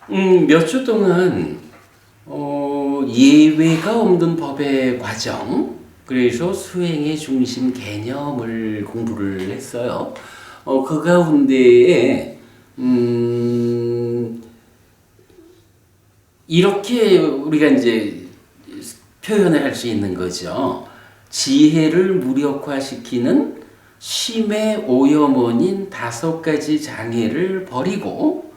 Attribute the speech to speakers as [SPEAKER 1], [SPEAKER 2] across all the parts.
[SPEAKER 1] 몇 주 동안 예외가 없는 법의 과정, 그래서 수행의 중심 개념을 공부를 했어요. 그 가운데에 이렇게 우리가 이제 표현을 할 수 있는 거죠. 지혜를 무력화시키는 심의 오염원인 5가지 장애를 버리고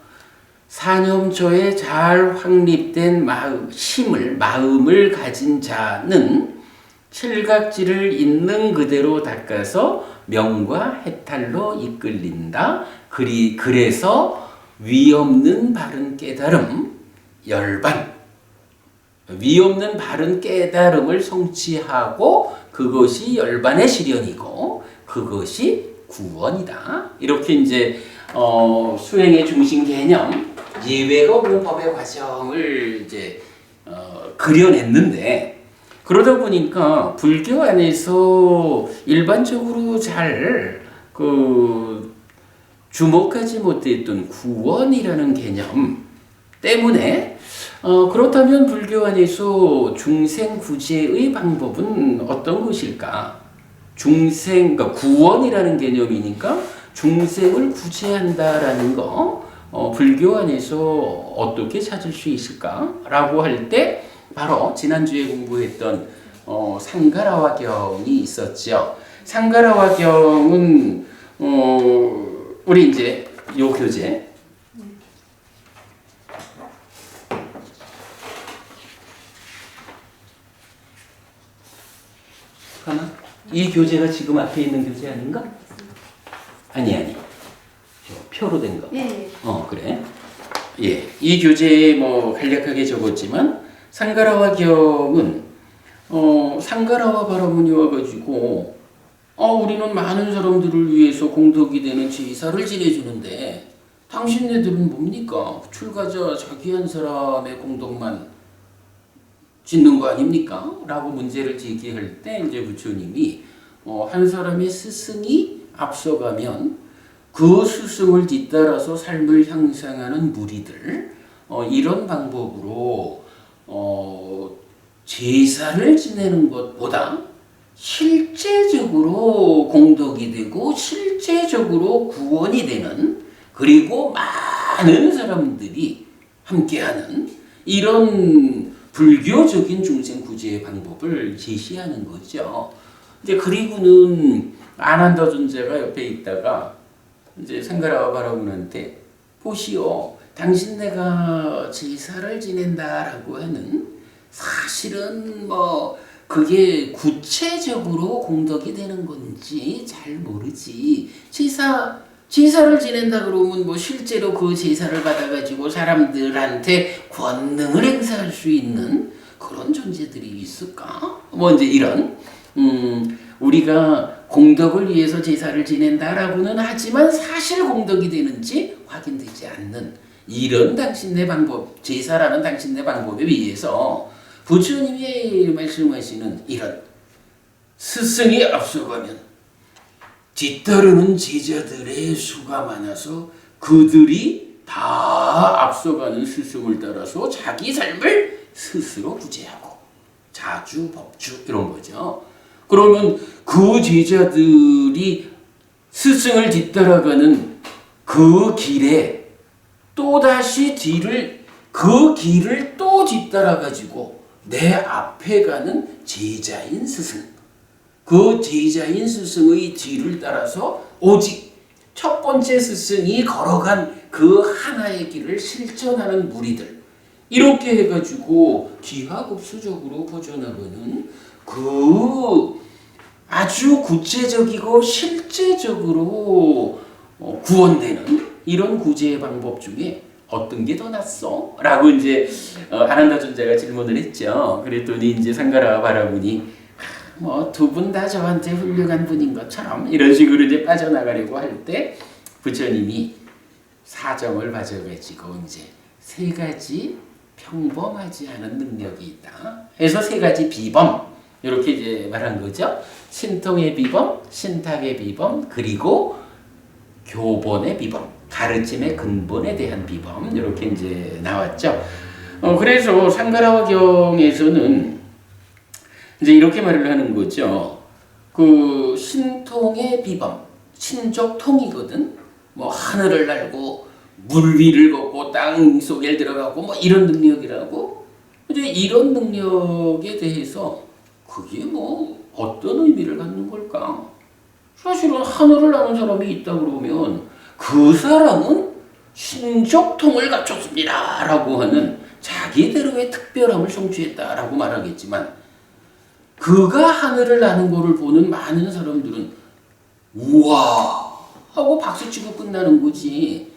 [SPEAKER 1] 사념초에 잘 확립된 마음을 가진 자는 칠각지를 있는 그대로 닦아서 명과 해탈로 이끌린다. 그래서 위없는 바른 깨달음, 열반, 위없는 바른 깨달음을 성취하고 그것이 열반의 실현이고 그것이 구원이다. 이렇게 이제 수행의 중심 개념, 예외가 없는 법의 과정을 이제 그려냈는데, 그러다 보니까 불교 안에서 일반적으로 잘 주목하지 못했던 구원이라는 개념 때문에 그렇다면 불교 안에서 중생구제의 방법은 어떤 것일까? 그러니까 구원이라는 개념이니까 중생을 구제한다라는 거 불교 안에서 어떻게 찾을 수 있을까라고 할 때 바로 지난주에 공부했던 상가라화경이 있었죠. 상가라화경은 우리 이제 요 교재 하나? 이 교재가 지금 앞에 있는 교재 아닌가? 아니. 표로 된 거.
[SPEAKER 2] 예.
[SPEAKER 1] 그래. 예. 이 교재에 간략하게 적었지만 상가라화경은 상가라화 바라문이 와가지고 우리는 많은 사람들을 위해서 공덕이 되는 제사를 지내주는데 당신네들은 뭡니까? 출가자 자기 한 사람의 공덕만 짓는 거 아닙니까? 라고 문제를 제기할 때 이제 부처님이 한 사람의 스승이 앞서가면 그 스승을 뒤따라서 삶을 향상하는 무리들 이런 방법으로 제사를 지내는 것보다 실제적으로 공덕이 되고 실제적으로 구원이 되는, 그리고 많은 사람들이 함께하는 이런 불교적인 중생구제의 방법을 제시하는 거죠. 이제 그리고는 아난다 존재가 옆에 있다가 이제 상가라와 바라문한테 보시오, 당신네가 제사를 지낸다라고 하는 사실은 그게 구체적으로 공덕이 되는 건지 잘 모르지. 제사를 지낸다 그러면 실제로 그 제사를 받아가지고 사람들한테 권능을 행사할 수 있는 그런 존재들이 있을까? 이제 이런 우리가 공덕을 위해서 제사를 지낸다라고는 하지만 사실 공덕이 되는지 확인되지 않는 이런 당신네 방법, 제사라는 당신네 방법에 의해서 부처님이 말씀하시는 이런 스승이 앞서가면 뒤따르는 제자들의 수가 많아서 그들이 다 앞서가는 스승을 따라서 자기 삶을 스스로 구제하고 자주 법주 이런 거죠. 그러면 그 제자들이 스승을 뒤따라가는 그 길에 또다시 그 길을 또 뒤따라가지고 내 앞에 가는 제자인 스승, 그 제자인 스승의 뒤를 따라서 오직 첫 번째 스승이 걸어간 그 하나의 길을 실천하는 무리들, 이렇게 해가지고 기하급수적으로 퍼져나가는 그 아주 구체적이고 실제적으로 구원되는 이런 구제의 방법 중에 어떤 게 더 낫소? 라고 이제 아난다 존재가 질문을 했죠. 그랬더니 이제 상가라 바라문이 두 분 다 저한테 훌륭한 분인 것처럼 이런 식으로 이제 빠져나가려고 할 때 부처님이 사정을 가져가지고 이제 3가지 평범하지 않은 능력이 있다. 그래서 3가지 비범 이렇게 이제 말한 거죠. 신통의 비범, 신탁의 비범, 그리고 교본의 비범, 가르침의 근본에 대한 비범 이렇게 이제 나왔죠. 그래서 상가라와 경에서는 이제 이렇게 말을 하는 거죠. 그 신통의 비범, 신적 통이거든. 뭐 하늘을 날고 물 위를 걷고 땅 속에 들어가고 뭐 이런 능력이라고. 이제 이런 능력에 대해서 그게 뭐 어떤 의미를 갖는 걸까? 사실은 하늘을 나는 사람이 있다 그러면 그 사람은 신적 통을 갖췄습니다 라고 하는 자기대로의 특별함을 성취했다라고 말하겠지만, 그가 하늘을 나는 거를 보는 많은 사람들은 우와 하고 박수치고 끝나는 거지,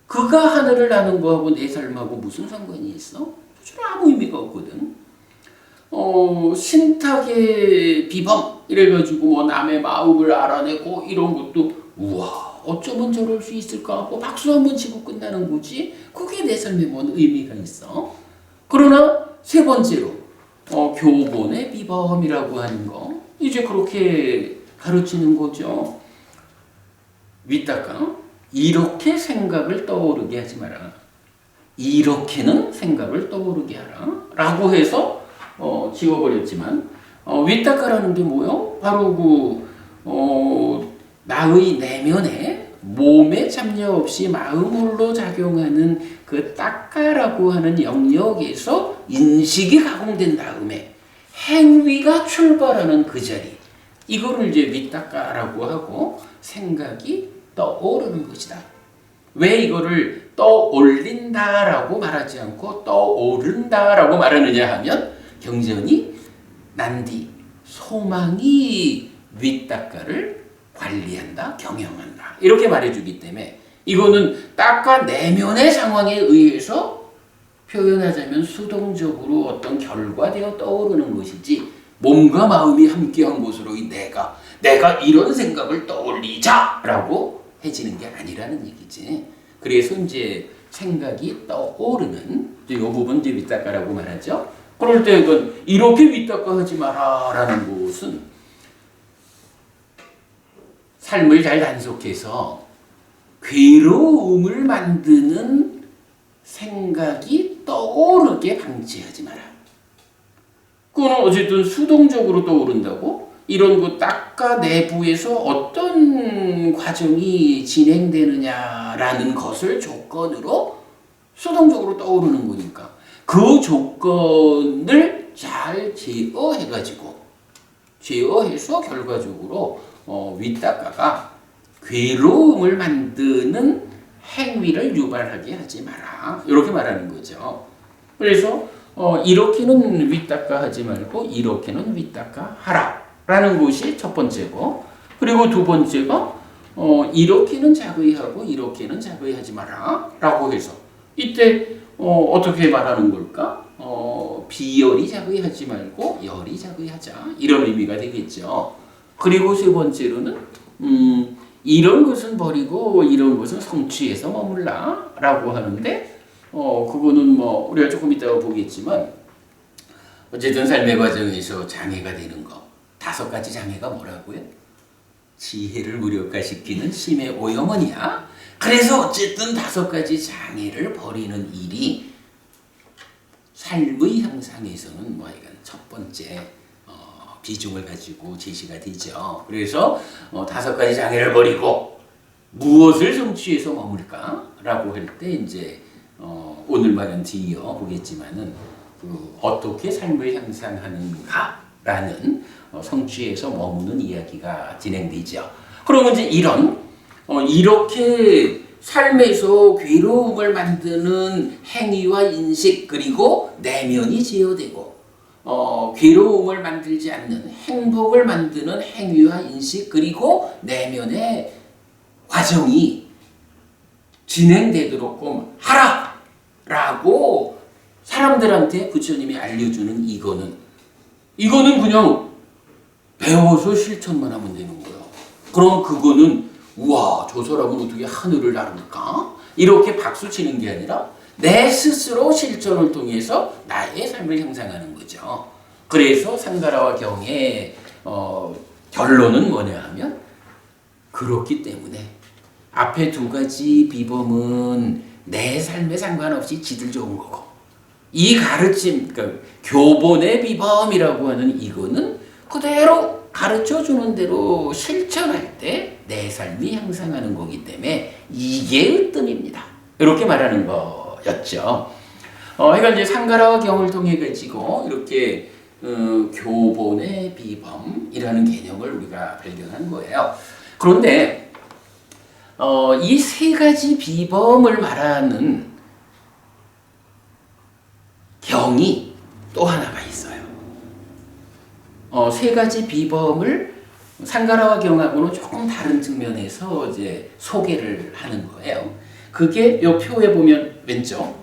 [SPEAKER 1] 그가 하늘을 나는 거하고 내 삶하고 무슨 상관이 있어? 사실 아무 의미가 없거든. 신탁의 비범 이래가지고 뭐 남의 마음을 알아내고 이런 것도 우와 어쩌면 저럴 수 있을까 하고 박수 한번 치고 끝나는 거지, 그게 내 삶에 뭔 의미가 있어? 그러나 세 번째로 교본의 비범이라고 하는 거, 이제 그렇게 가르치는 거죠. 위다가 이렇게 생각을 떠오르게 하지 마라, 이렇게는 생각을 떠오르게 하라 라고 해서 지워버렸지만, 위다가라는 게 뭐요? 바로 나의 내면에 몸에 참여 없이 마음으로 작용하는 그 따까라고 하는 영역에서 인식이 가공된 다음에 행위가 출발하는 그 자리, 이거를 이제 위따까라고 하고 생각이 떠오르는 것이다. 왜 이거를 떠올린다라고 말하지 않고 떠오른다라고 말하느냐 하면, 경전이 난디 소망이 위따까를 관리한다, 경영한다 이렇게 말해주기 때문에, 이거는 따까 내면의 상황에 의해서 표현하자면 수동적으로 어떤 결과되어 떠오르는 것이지, 몸과 마음이 함께한 것으로 내가 이런 생각을 떠올리자라고 해지는 게 아니라는 얘기지. 그래서 이제 생각이 떠오르는 이 부분 이제 위따까라고 말하죠. 그럴 때 이렇게 위따까 하지 마라라는 것은 삶을 잘 단속해서 괴로움을 만드는 생각이 떠오르게 방치하지 마라. 그거는 어쨌든 수동적으로 떠오른다고, 이런 그 따까 내부에서 어떤 과정이 진행되느냐라는 것을 조건으로 수동적으로 떠오르는 거니까, 그 조건을 잘 제어해서 결과적으로 위따까가 괴로움을 만드는 행위를 유발하게 하지 마라 이렇게 말하는 거죠. 그래서 이렇게는 위따까 하지 말고 이렇게는 위따까 하라 라는 것이 첫 번째고, 그리고 두 번째가 이렇게는 자의하고 이렇게는 자의하지 마라 라고 해서, 이때 어떻게 말하는 걸까? 비열이 자의하지 말고 열이 자의하자 이런 의미가 되겠죠. 그리고 세 번째로는 이런 것은 버리고 이런 것은 성취해서 머물라 라고 하는데, 그거는 뭐 우리가 조금 이따가 보겠지만, 어쨌든 삶의 과정에서 장애가 되는 거 5가지 장애가 뭐라고요? 지혜를 무력화시키는 심의 오염원이야. 그래서 어쨌든 5가지 장애를 버리는 일이 삶의 향상에서는 뭐 이건 첫 번째 비중을 가지고 제시가 되죠. 그래서 5가지 장애를 버리고 무엇을 성취해서 머물까? 라고 할 때 이제 오늘 말은 뒤이어 보겠지만은 어떻게 삶을 향상하는가라는 성취해서 머무는 이야기가 진행되죠. 그러면 이제 이렇게 삶에서 괴로움을 만드는 행위와 인식, 그리고 내면이 제어되고 괴로움을 만들지 않는 행복을 만드는 행위와 인식, 그리고 내면의 과정이 진행되도록 하라 라고 사람들한테 부처님이 알려주는 이거는 그냥 배워서 실천만 하면 되는 거예요. 그럼 그거는 우와 저 사람은 어떻게 하늘을 나를까? 이렇게 박수치는 게 아니라 내 스스로 실천을 통해서 나의 삶을 향상하는 거죠. 그래서 상가라와 경의 결론은 뭐냐 하면, 그렇기 때문에 앞에 두 가지 비범은 내 삶에 상관없이 지들 좋은 거고, 이 가르침, 그러니까 교본의 비범이라고 하는 이거는 그대로 가르쳐 주는 대로 실천할 때 내 삶이 향상하는 거기 때문에 이게 으뜸입니다. 이렇게 말하는 거였죠. 그러니까 이제 상가라와 경을 통해 가지고 이렇게 교본의 비범이라는 개념을 우리가 발견한 거예요. 그런데 이 세 가지 비범을 말하는 경이 또 하나가 있어요. 세 가지 비범을 상가라와 경하고는 조금 다른 측면에서 이제 소개를 하는 거예요. 그게 요 표에 보면 왼쪽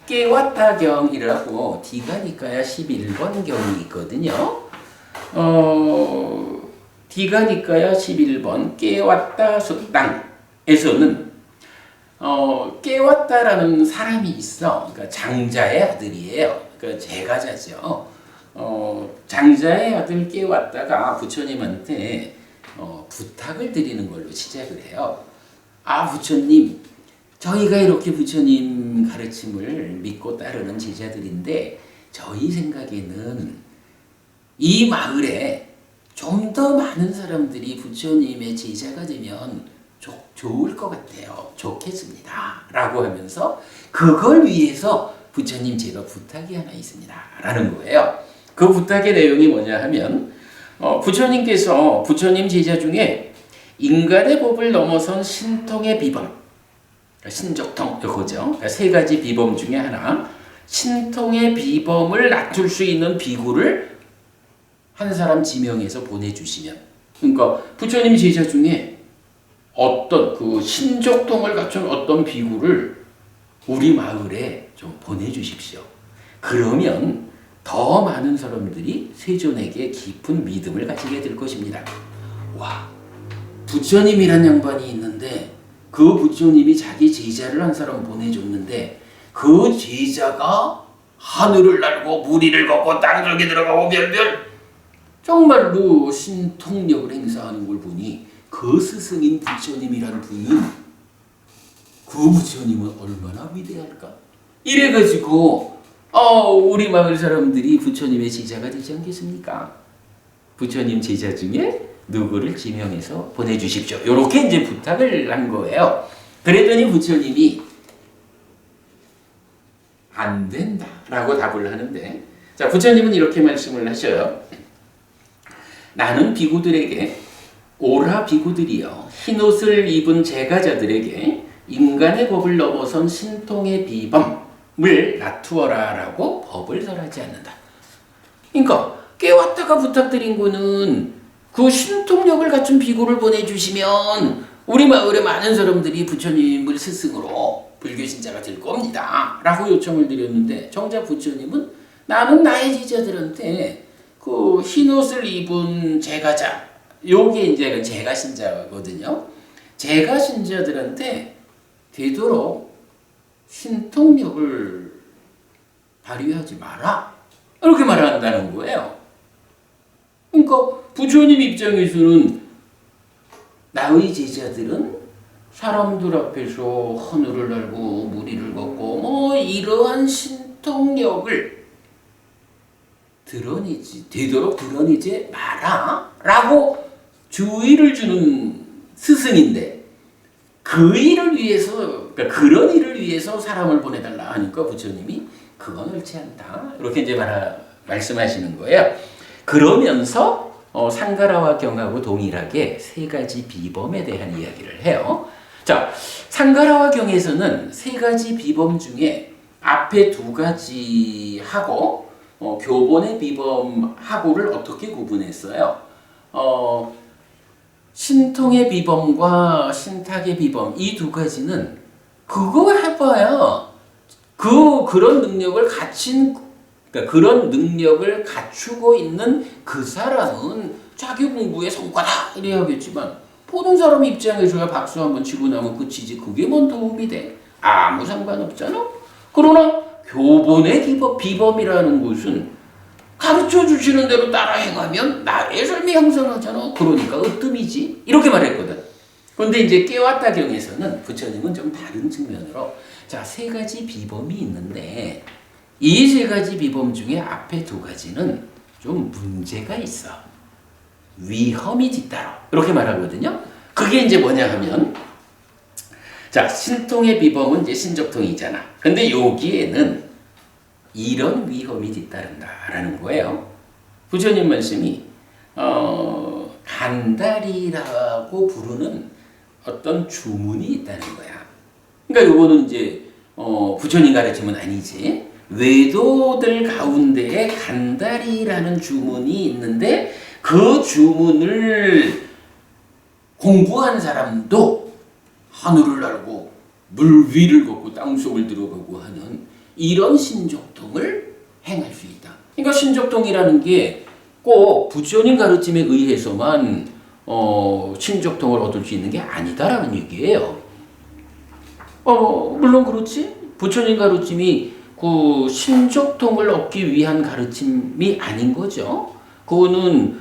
[SPEAKER 1] 깨왔다 경이라고 디가니까야 11번 경이 있거든요. 디가니까야 11번 깨왔다 숙당에서는 깨왔다라는 사람이 있어. 그러니까 장자의 아들이에요. 그러니까 제가자죠. 장자의 아들 깨왔다가 부처님한테 부탁을 드리는 걸로 시작을 해요. 아, 부처님, 저희가 이렇게 부처님 가르침을 믿고 따르는 제자들인데 저희 생각에는 이 마을에 좀 더 많은 사람들이 부처님의 제자가 되면 좋을 것 같아요. 좋겠습니다. 라고 하면서 그걸 위해서 부처님 제가 부탁이 하나 있습니다. 라는 거예요. 그 부탁의 내용이 뭐냐 하면 부처님께서 부처님 제자 중에 인간의 법을 넘어선 신통의 비범, 신족통 이거죠. 세 가지 비범 중에 하나, 신통의 비범을 낮출 수 있는 비구를 한 사람 지명해서 보내주시면, 그러니까 부처님 제자 중에 어떤 그 신족통을 갖춘 어떤 비구를 우리 마을에 좀 보내주십시오. 그러면 더 많은 사람들이 세존에게 깊은 믿음을 가지게 될 것입니다. 와, 부처님이란 양반이 있는데 그 부처님이 자기 제자를 한 사람 보내줬는데 그 제자가 하늘을 날고 무리를 걷고 땅속에 들어가고 별별 정말로 신통력을 행사하는 걸 보니 그 스승인 부처님이란 분이 그 부처님은 얼마나 위대할까? 이래가지고 우리 마을 사람들이 부처님의 제자가 되지 않겠습니까? 부처님 제자 중에 누구를 지명해서 보내주십시오. 이렇게 이제 부탁을 한 거예요. 그랬더니 부처님이 안 된다라고 답을 하는데, 자, 부처님은 이렇게 말씀을 하셔요. 나는 비구들에게, 오라 비구들이여, 흰옷을 입은 제가자들에게 인간의 법을 넘어선 신통의 비범을 낮추어라 라고 법을 설하지 않는다. 그러니까 깨웠다가 부탁드린 거는 그 신통력을 갖춘 비구를 보내주시면 우리 마을에 많은 사람들이 부처님을 스승으로 불교신자가 될 겁니다 라고 요청을 드렸는데, 정작 부처님은 나는 나의 제자들한테 그 흰옷을 입은 제가자, 요게 이제 제가신자거든요. 제가신자들한테 되도록 신통력을 발휘하지 마라, 이렇게 말한다는 거예요. 그러니까 부처님 입장에서는 나의 제자들은 사람들 앞에서 하늘을 날고 무리를 걷고 뭐 이러한 신통력을 되도록 드러내지 마라 라고 주의를 주는 스승인데, 그 일을 위해서, 그러니까 그런 일을 위해서 사람을 보내달라 하니까 부처님이 그건 옳지 않다, 이렇게 이제 말씀하시는 거예요. 그러면서 상가라와 경하고 동일하게 세 가지 비범에 대한 이야기를 해요. 자, 상가라와 경에서는 세 가지 비범 중에 앞에 두 가지 하고 교본의 비범 하고를 어떻게 구분했어요? 신통의 비범과 신탁의 비범, 이 두 가지는 그거 해봐야 그런 능력을 그러니까 그런 능력을 갖추고 있는 그 사람은 자기 공부의 성과다 이래야겠지만, 보는 사람 입장에서야 박수 한번 치고 나면 끝이지 그게 뭔 도움이 돼? 아무 상관없잖아. 그러나 교본의 비범이라는 것은 가르쳐 주시는 대로 따라 행하면 나의 삶이 향상하잖아. 그러니까 으뜸이지, 이렇게 말했거든. 그런데 이제 깨왔다경에서는 부처님은 좀 다른 측면으로 자, 세 가지 비범이 있는데 이 세 가지 비범 중에 앞에 두 가지는 좀 문제가 있어. 위험이 뒤따라. 이렇게 말하거든요. 그게 이제 뭐냐 하면 자, 신통의 비범은 이제 신적통이잖아. 근데 여기에는 이런 위험이 뒤따른다라는 거예요. 부처님 말씀이 간달이라고 부르는 어떤 주문이 있다는 거야. 그러니까 요거는 이제 부처님 가르침은 아니지. 외도들 가운데에 간달이라는 주문이 있는데 그 주문을 공부한 사람도 하늘을 날고 물 위를 걷고 땅속을 들어가고 하는 이런 신적통을 행할 수 있다. 그러니까 신적통이라는 게 꼭 부처님 가르침에 의해서만 신적통을 얻을 수 있는 게 아니다라는 얘기예요. 물론 그렇지. 부처님 가르침이 그 신적통을 얻기 위한 가르침이 아닌 거죠. 그거는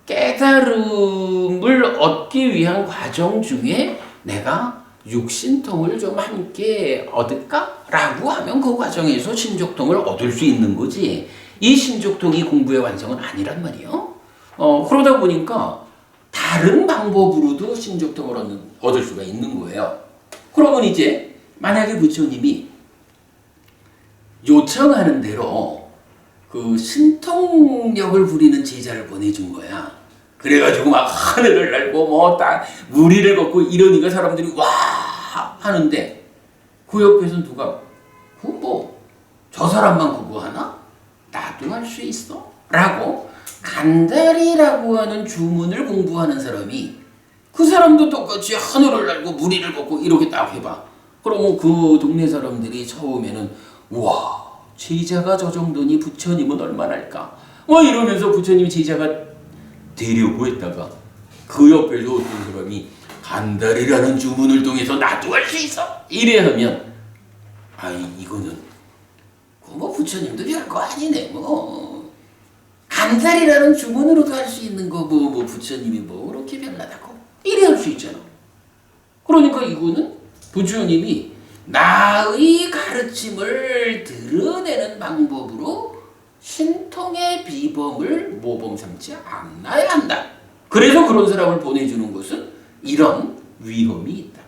[SPEAKER 1] 깨달음을 얻기 위한 과정 중에 내가 육신통을 좀 함께 얻을까? 라고 하면 그 과정에서 신적통을 얻을 수 있는 거지. 이 신적통이 공부의 완성은 아니란 말이에요. 그러다 보니까 다른 방법으로도 신적통을 얻을 수가 있는 거예요. 그러면 이제 만약에 부처님이 요청하는 대로 그 신통력을 부리는 제자를 보내준 거야. 그래가지고 막 하늘을 날고 뭐 딱 무리를 걷고 이러니까 사람들이 와 하는데 그 옆에서 누가 저 사람만 그거 하나? 나도 할 수 있어? 라고 간달이라고 하는 주문을 공부하는 사람이 그 사람도 똑같이 하늘을 날고 무리를 걷고 이렇게 딱 해봐. 그러면 그 동네 사람들이 처음에는 와 제자가 저 정도니 부처님은 얼마나 할까? 이러면서 부처님이 제자가 되려고 했다가 그 옆에서 어떤 사람이 간달이라는 주문을 통해서 나도 할 수 있어! 이래 하면 이거는 부처님도 별거 아니네 간달이라는 주문으로도 할 수 있는 거 부처님이 그렇게 별나다고 이래 할 수 있잖아. 그러니까 이거는 부처님이 나의 가르침을 드러내는 방법으로 신통의 비범을 모범 삼지 않아야 한다. 그래서 그런 사람을 보내주는 것은 이런 위험이 있다.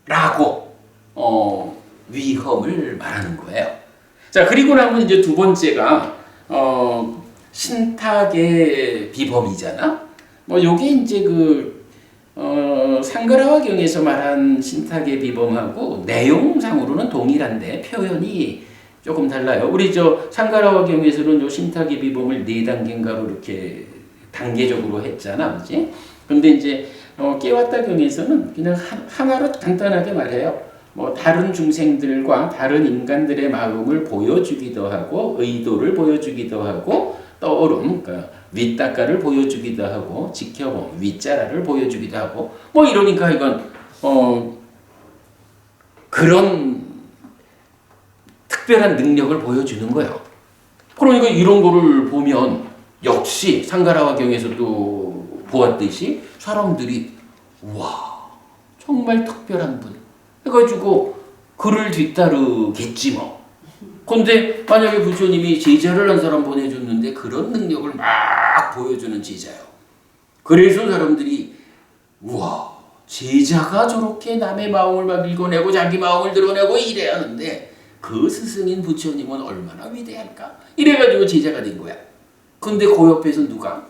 [SPEAKER 1] 라고 위험을 말하는 거예요. 자, 그리고 나면 이제 두 번째가 신탁의 비범이잖아. 요게 이제 상가라화경에서 말한 신탁의 비범하고 내용상으로는 동일한데 표현이 조금 달라요. 우리 상가라화경에서는 요 신탁의 비범을 4단계인가로 이렇게 단계적으로 했잖아, 그렇지? 근데 이제 깨왔다경에서는 그냥 하나로 간단하게 말해요. 다른 중생들과 다른 인간들의 마음을 보여주기도 하고 의도를 보여주기도 하고 떠오름, 그러니까 윗닦아를 보여주기도 하고 지켜봄, 윗자라를 보여주기도 하고 이러니까 이건 그런 특별한 능력을 보여주는 거예요. 그러니까 이런 거를 보면 역시 상가라화경에서도 보았듯이 사람들이 와 정말 특별한 분 해가지고 그를 뒤따르겠지 뭐. 근데 만약에 부처님이 제자를 한 사람 보내줬는데 그런 능력을 막 보여주는 제자요. 그래서 사람들이 우와 제자가 저렇게 남의 마음을 막 읽어내고 자기 마음을 드러내고 이래야 하는데 그 스승인 부처님은 얼마나 위대할까? 이래가지고 제자가 된 거야. 근데 그 옆에서 누가?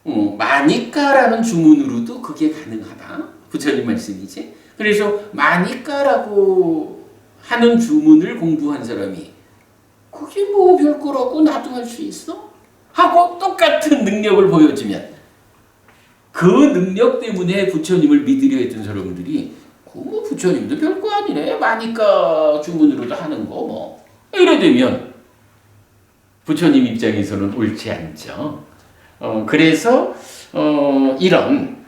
[SPEAKER 1] 마니까라는 주문으로도 그게 가능하다. 부처님 말씀이지. 그래서 마니까라고 하는 주문을 공부한 사람이 그게 별거라고 나도 할 수 있어? 하고 똑같은 능력을 보여주면 그 능력 때문에 부처님을 믿으려 했던 사람들이 부처님도 별거 아니네. 마니까 주문으로도 하는 거 이래 되면 부처님 입장에서는 옳지 않죠. 그래서 이런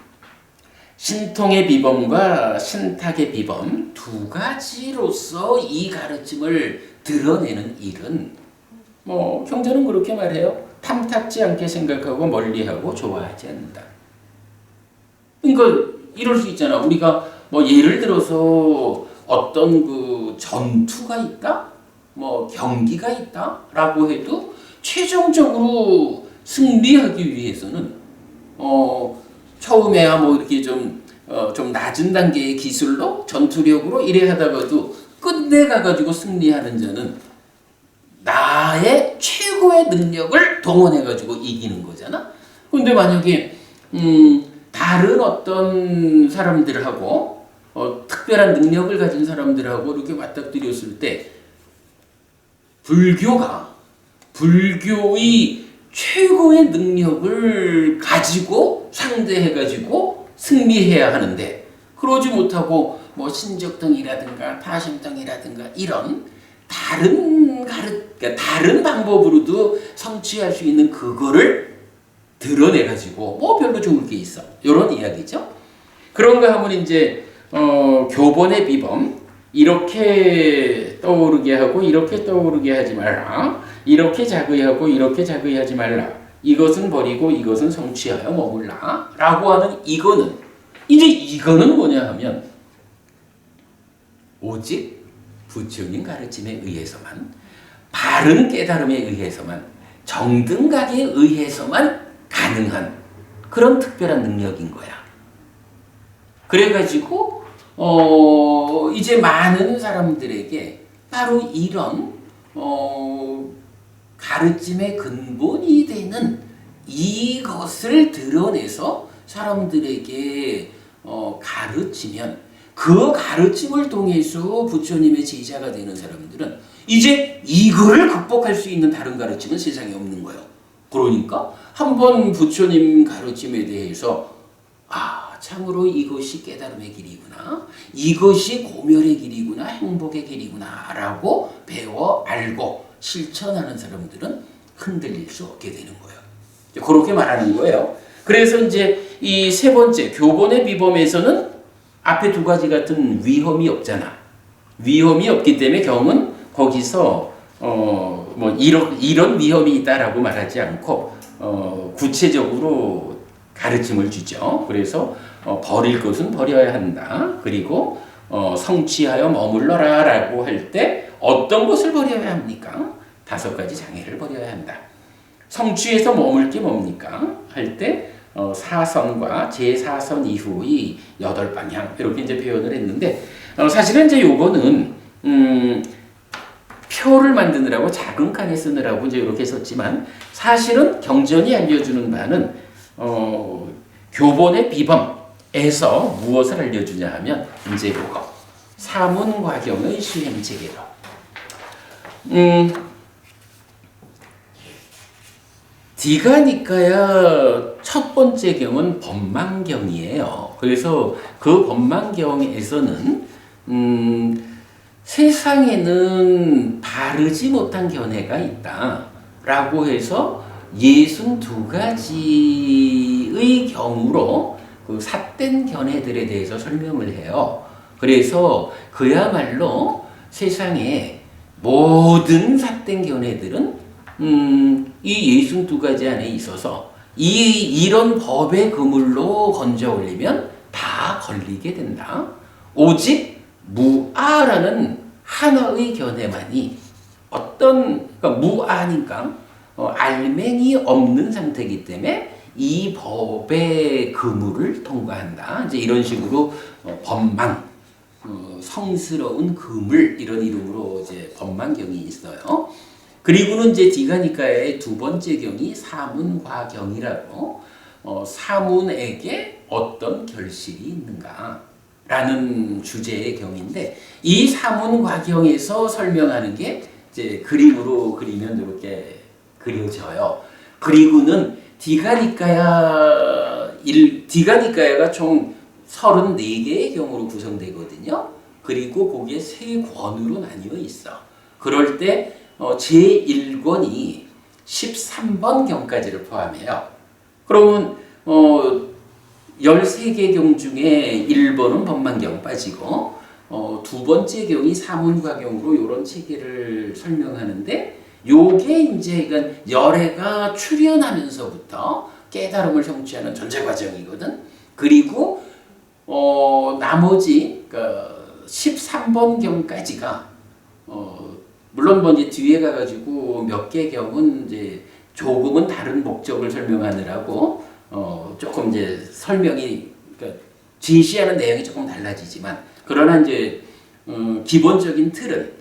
[SPEAKER 1] 신통의 비범과 신탁의 비범 두 가지로서 이 가르침을 드러내는 일은 경전은 그렇게 말해요. 탐탁지 않게 생각하고 멀리하고 좋아하지 않는다. 그러니까 이럴 수 있잖아. 우리가 뭐 예를 들어서 어떤 그 전투가 있다, 뭐 경기가 있다라고 해도 최종적으로 승리하기 위해서는 처음에야 뭐 이렇게 좀 낮은 단계의 기술로 전투력으로 이래 하다가도 끝내 가가지고 승리하는 자는 나의 최고의 능력을 동원해가지고 이기는 거잖아. 근데 만약에 다른 어떤 사람들하고 특별한 능력을 가진 사람들하고 이렇게 맞닥뜨렸을 때 불교의 최고의 능력을 가지고 상대해가지고 승리해야 하는데 그러지 못하고 뭐 신적등이라든가 타심등이라든가 이런 다른 방법으로도 성취할 수 있는 그거를 드러내가지고 뭐 별로 좋을 게 있어. 이런 이야기죠. 그런가 하면 이제 교본의 비범 이렇게 떠오르게 하고 이렇게 떠오르게 하지 말라. 이렇게 자의하고 이렇게 자의하지 말라. 이것은 버리고 이것은 성취하여 머물라. 라고 하는 이거는 뭐냐 하면 오직 부처님 가르침에 의해서만 바른 깨달음에 의해서만 정등각에 의해서만 가능한 그런 특별한 능력인 거야. 그래가지고 이제 많은 사람들에게 바로 이런 가르침의 근본이 되는 이것을 드러내서 사람들에게 가르치면 그 가르침을 통해서 부처님의 제자가 되는 사람들은 이제 이거를 극복할 수 있는 다른 가르침은 세상에 없는 거예요. 그러니까 한번 부처님 가르침에 대해서 참으로 이것이 깨달음의 길이구나. 이것이 고멸의 길이구나. 행복의 길이구나. 라고 배워 알고 실천하는 사람들은 흔들릴 수 없게 되는 거예요. 그렇게 말하는 거예요. 그래서 이제 이 세 번째 교본의 비범에서는 앞에 두 가지 같은 위험이 없잖아. 위험이 없기 때문에 경은 거기서 뭐 이런 위험이 있다라고 말하지 않고 구체적으로 가르침을 주죠. 그래서 버릴 것은 버려야 한다. 그리고 성취하여 머물러라라고 할 때 어떤 것을 버려야 합니까? 5가지 장애를 버려야 한다. 성취해서 머물 게 뭡니까? 할 때 사선과 제4선 이후의 8방향 이렇게 이제 표현을 했는데 사실은 이제 요거는 표를 만드느라고 작은 칸에 쓰느라고 이제 이렇게 썼지만 사실은 경전이 알려주는 바는 교본의 비범에서 무엇을 알려주냐 하면 이제 요거 사문과경의 수행체계로 디가니까야 첫 번째 경은 법망경이에요. 그래서 그 법망경에서는 세상에는 바르지 못한 견해가 있다라고 해서 62가지의 경우로 그 삿된 견해들에 대해서 설명을 해요. 그래서 그야말로 세상에 모든 삿된 견해들은 이 62가지 안에 있어서 이런 법의 그물로 건져 올리면 다 걸리게 된다. 오직 무아라는 하나의 견해만이 그러니까 무아니까 알맹이 없는 상태이기 때문에 이 법의 그물을 통과한다. 이제 이런 식으로 법망, 성스러운 그물 이런 이름으로 이제 법망경이 있어요. 그리고는 이제 디가니카의 두 번째 경이 사문과경이라고 사문에게 어떤 결실이 있는가라는 주제의 경인데 이 사문과경에서 설명하는 게 이제 그림으로 그리면 이렇게 그려져요. 그리고는 디가니카야가 총 34개의 경으로 구성되거든요. 그리고 거기에 3권으로 나뉘어 있어. 그럴 때 제1권이 13번 경까지를 포함해요. 그러면 13개 경 중에 1번은 법망경 빠지고 두 번째 경이 사문과경으로 이런 체계를 설명하는데 요게 이제 이건 열애가 출현하면서부터 깨달음을 성취하는 전체 과정이거든. 그리고 나머지 그 13번경까지가 물론 뭐 이제 뒤에 가가지고 몇 개 경은 이제 조금은 다른 목적을 설명하느라고 조금 이제 설명이 그러니까 제시하는 내용이 조금 달라지지만 그러나 이제 기본적인 틀은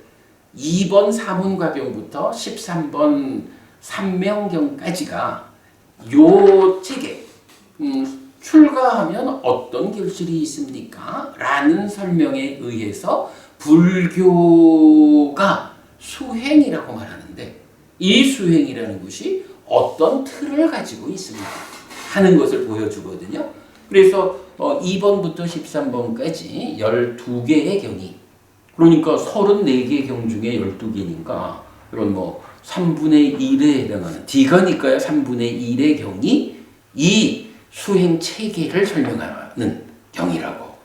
[SPEAKER 1] 2번 사문과경부터 13번 삼명경까지가 요 책에 출가하면 어떤 결실이 있습니까? 라는 설명에 의해서 불교가 수행이라고 말하는데 이 수행이라는 것이 어떤 틀을 가지고 있습니다 하는 것을 보여주거든요. 그래서 2번부터 13번까지 12개의 경이 그러니까 34개 경 중에 12개니까 그런 뭐 3분의 1에 해당하는 D가니까요 3분의 1의 경이 이 수행 체계를 설명하는 경이라고.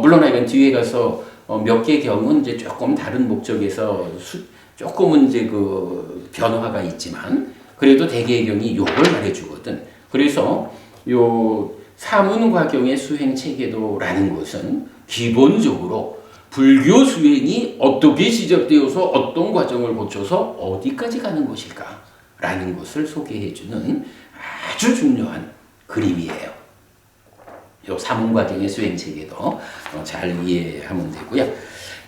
[SPEAKER 1] 물론 이건 뒤에 가서 몇 개 경은 이제 조금 다른 목적에서 조금은 이제 그 변화가 있지만 그래도 대개의 경이 요걸 말해주거든. 그래서 요 사문과경의 수행 체계도라는 것은 기본적으로 불교 수행이 어떻게 시작되어서 어떤 과정을 거쳐서 어디까지 가는 것일까 라는 것을 소개해주는 아주 중요한 그림이에요. 요 사문과경의 수행 체계도 잘 이해하면 되고요.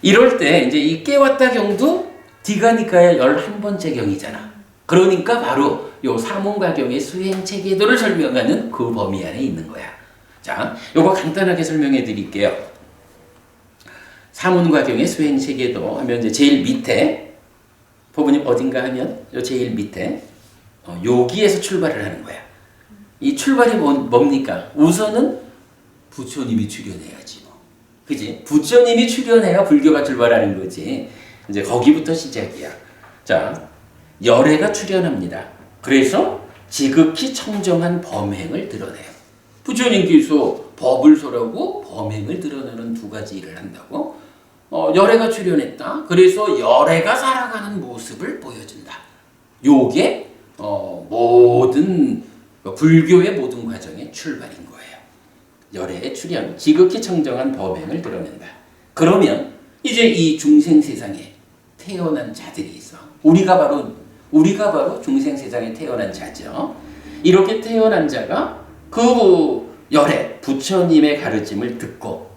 [SPEAKER 1] 이럴 때 이제 이 깨웠다 경도 디가니까의 11번째 경이잖아. 그러니까 바로 요 사문과경의 수행 체계도를 설명하는 그 범위 안에 있는 거야. 자, 요거 간단하게 설명해 드릴게요. 사문과경의 수행 체계도 하면 이제 제일 밑에 부모님 어딘가 하면 요 제일 밑에 여기에서 출발을 하는 거야. 이 출발이 뭡니까? 우선은 부처님이 출현해야지 뭐. 그지? 부처님이 출현해야 불교가 출발하는 거지. 이제 거기부터 시작이야. 자, 열애가 출현합니다. 그래서 지극히 청정한 범행을 드러내요. 부처님께서 법을 설하고 범행을 드러내는 두 가지 일을 한다고. 열애가 출현했다. 그래서 열애가 살아가는 모습을 보여준다. 요게 모든 불교의 모든 과정의 출발인 거예요. 열애의 출현, 지극히 청정한 범행을 드러낸다. 그러면 이제 이 중생 세상에 태어난 자들이 있어. 우리가 바로 중생 세상에 태어난 자죠. 이렇게 태어난 자가 그 열애, 부처님의 가르침을 듣고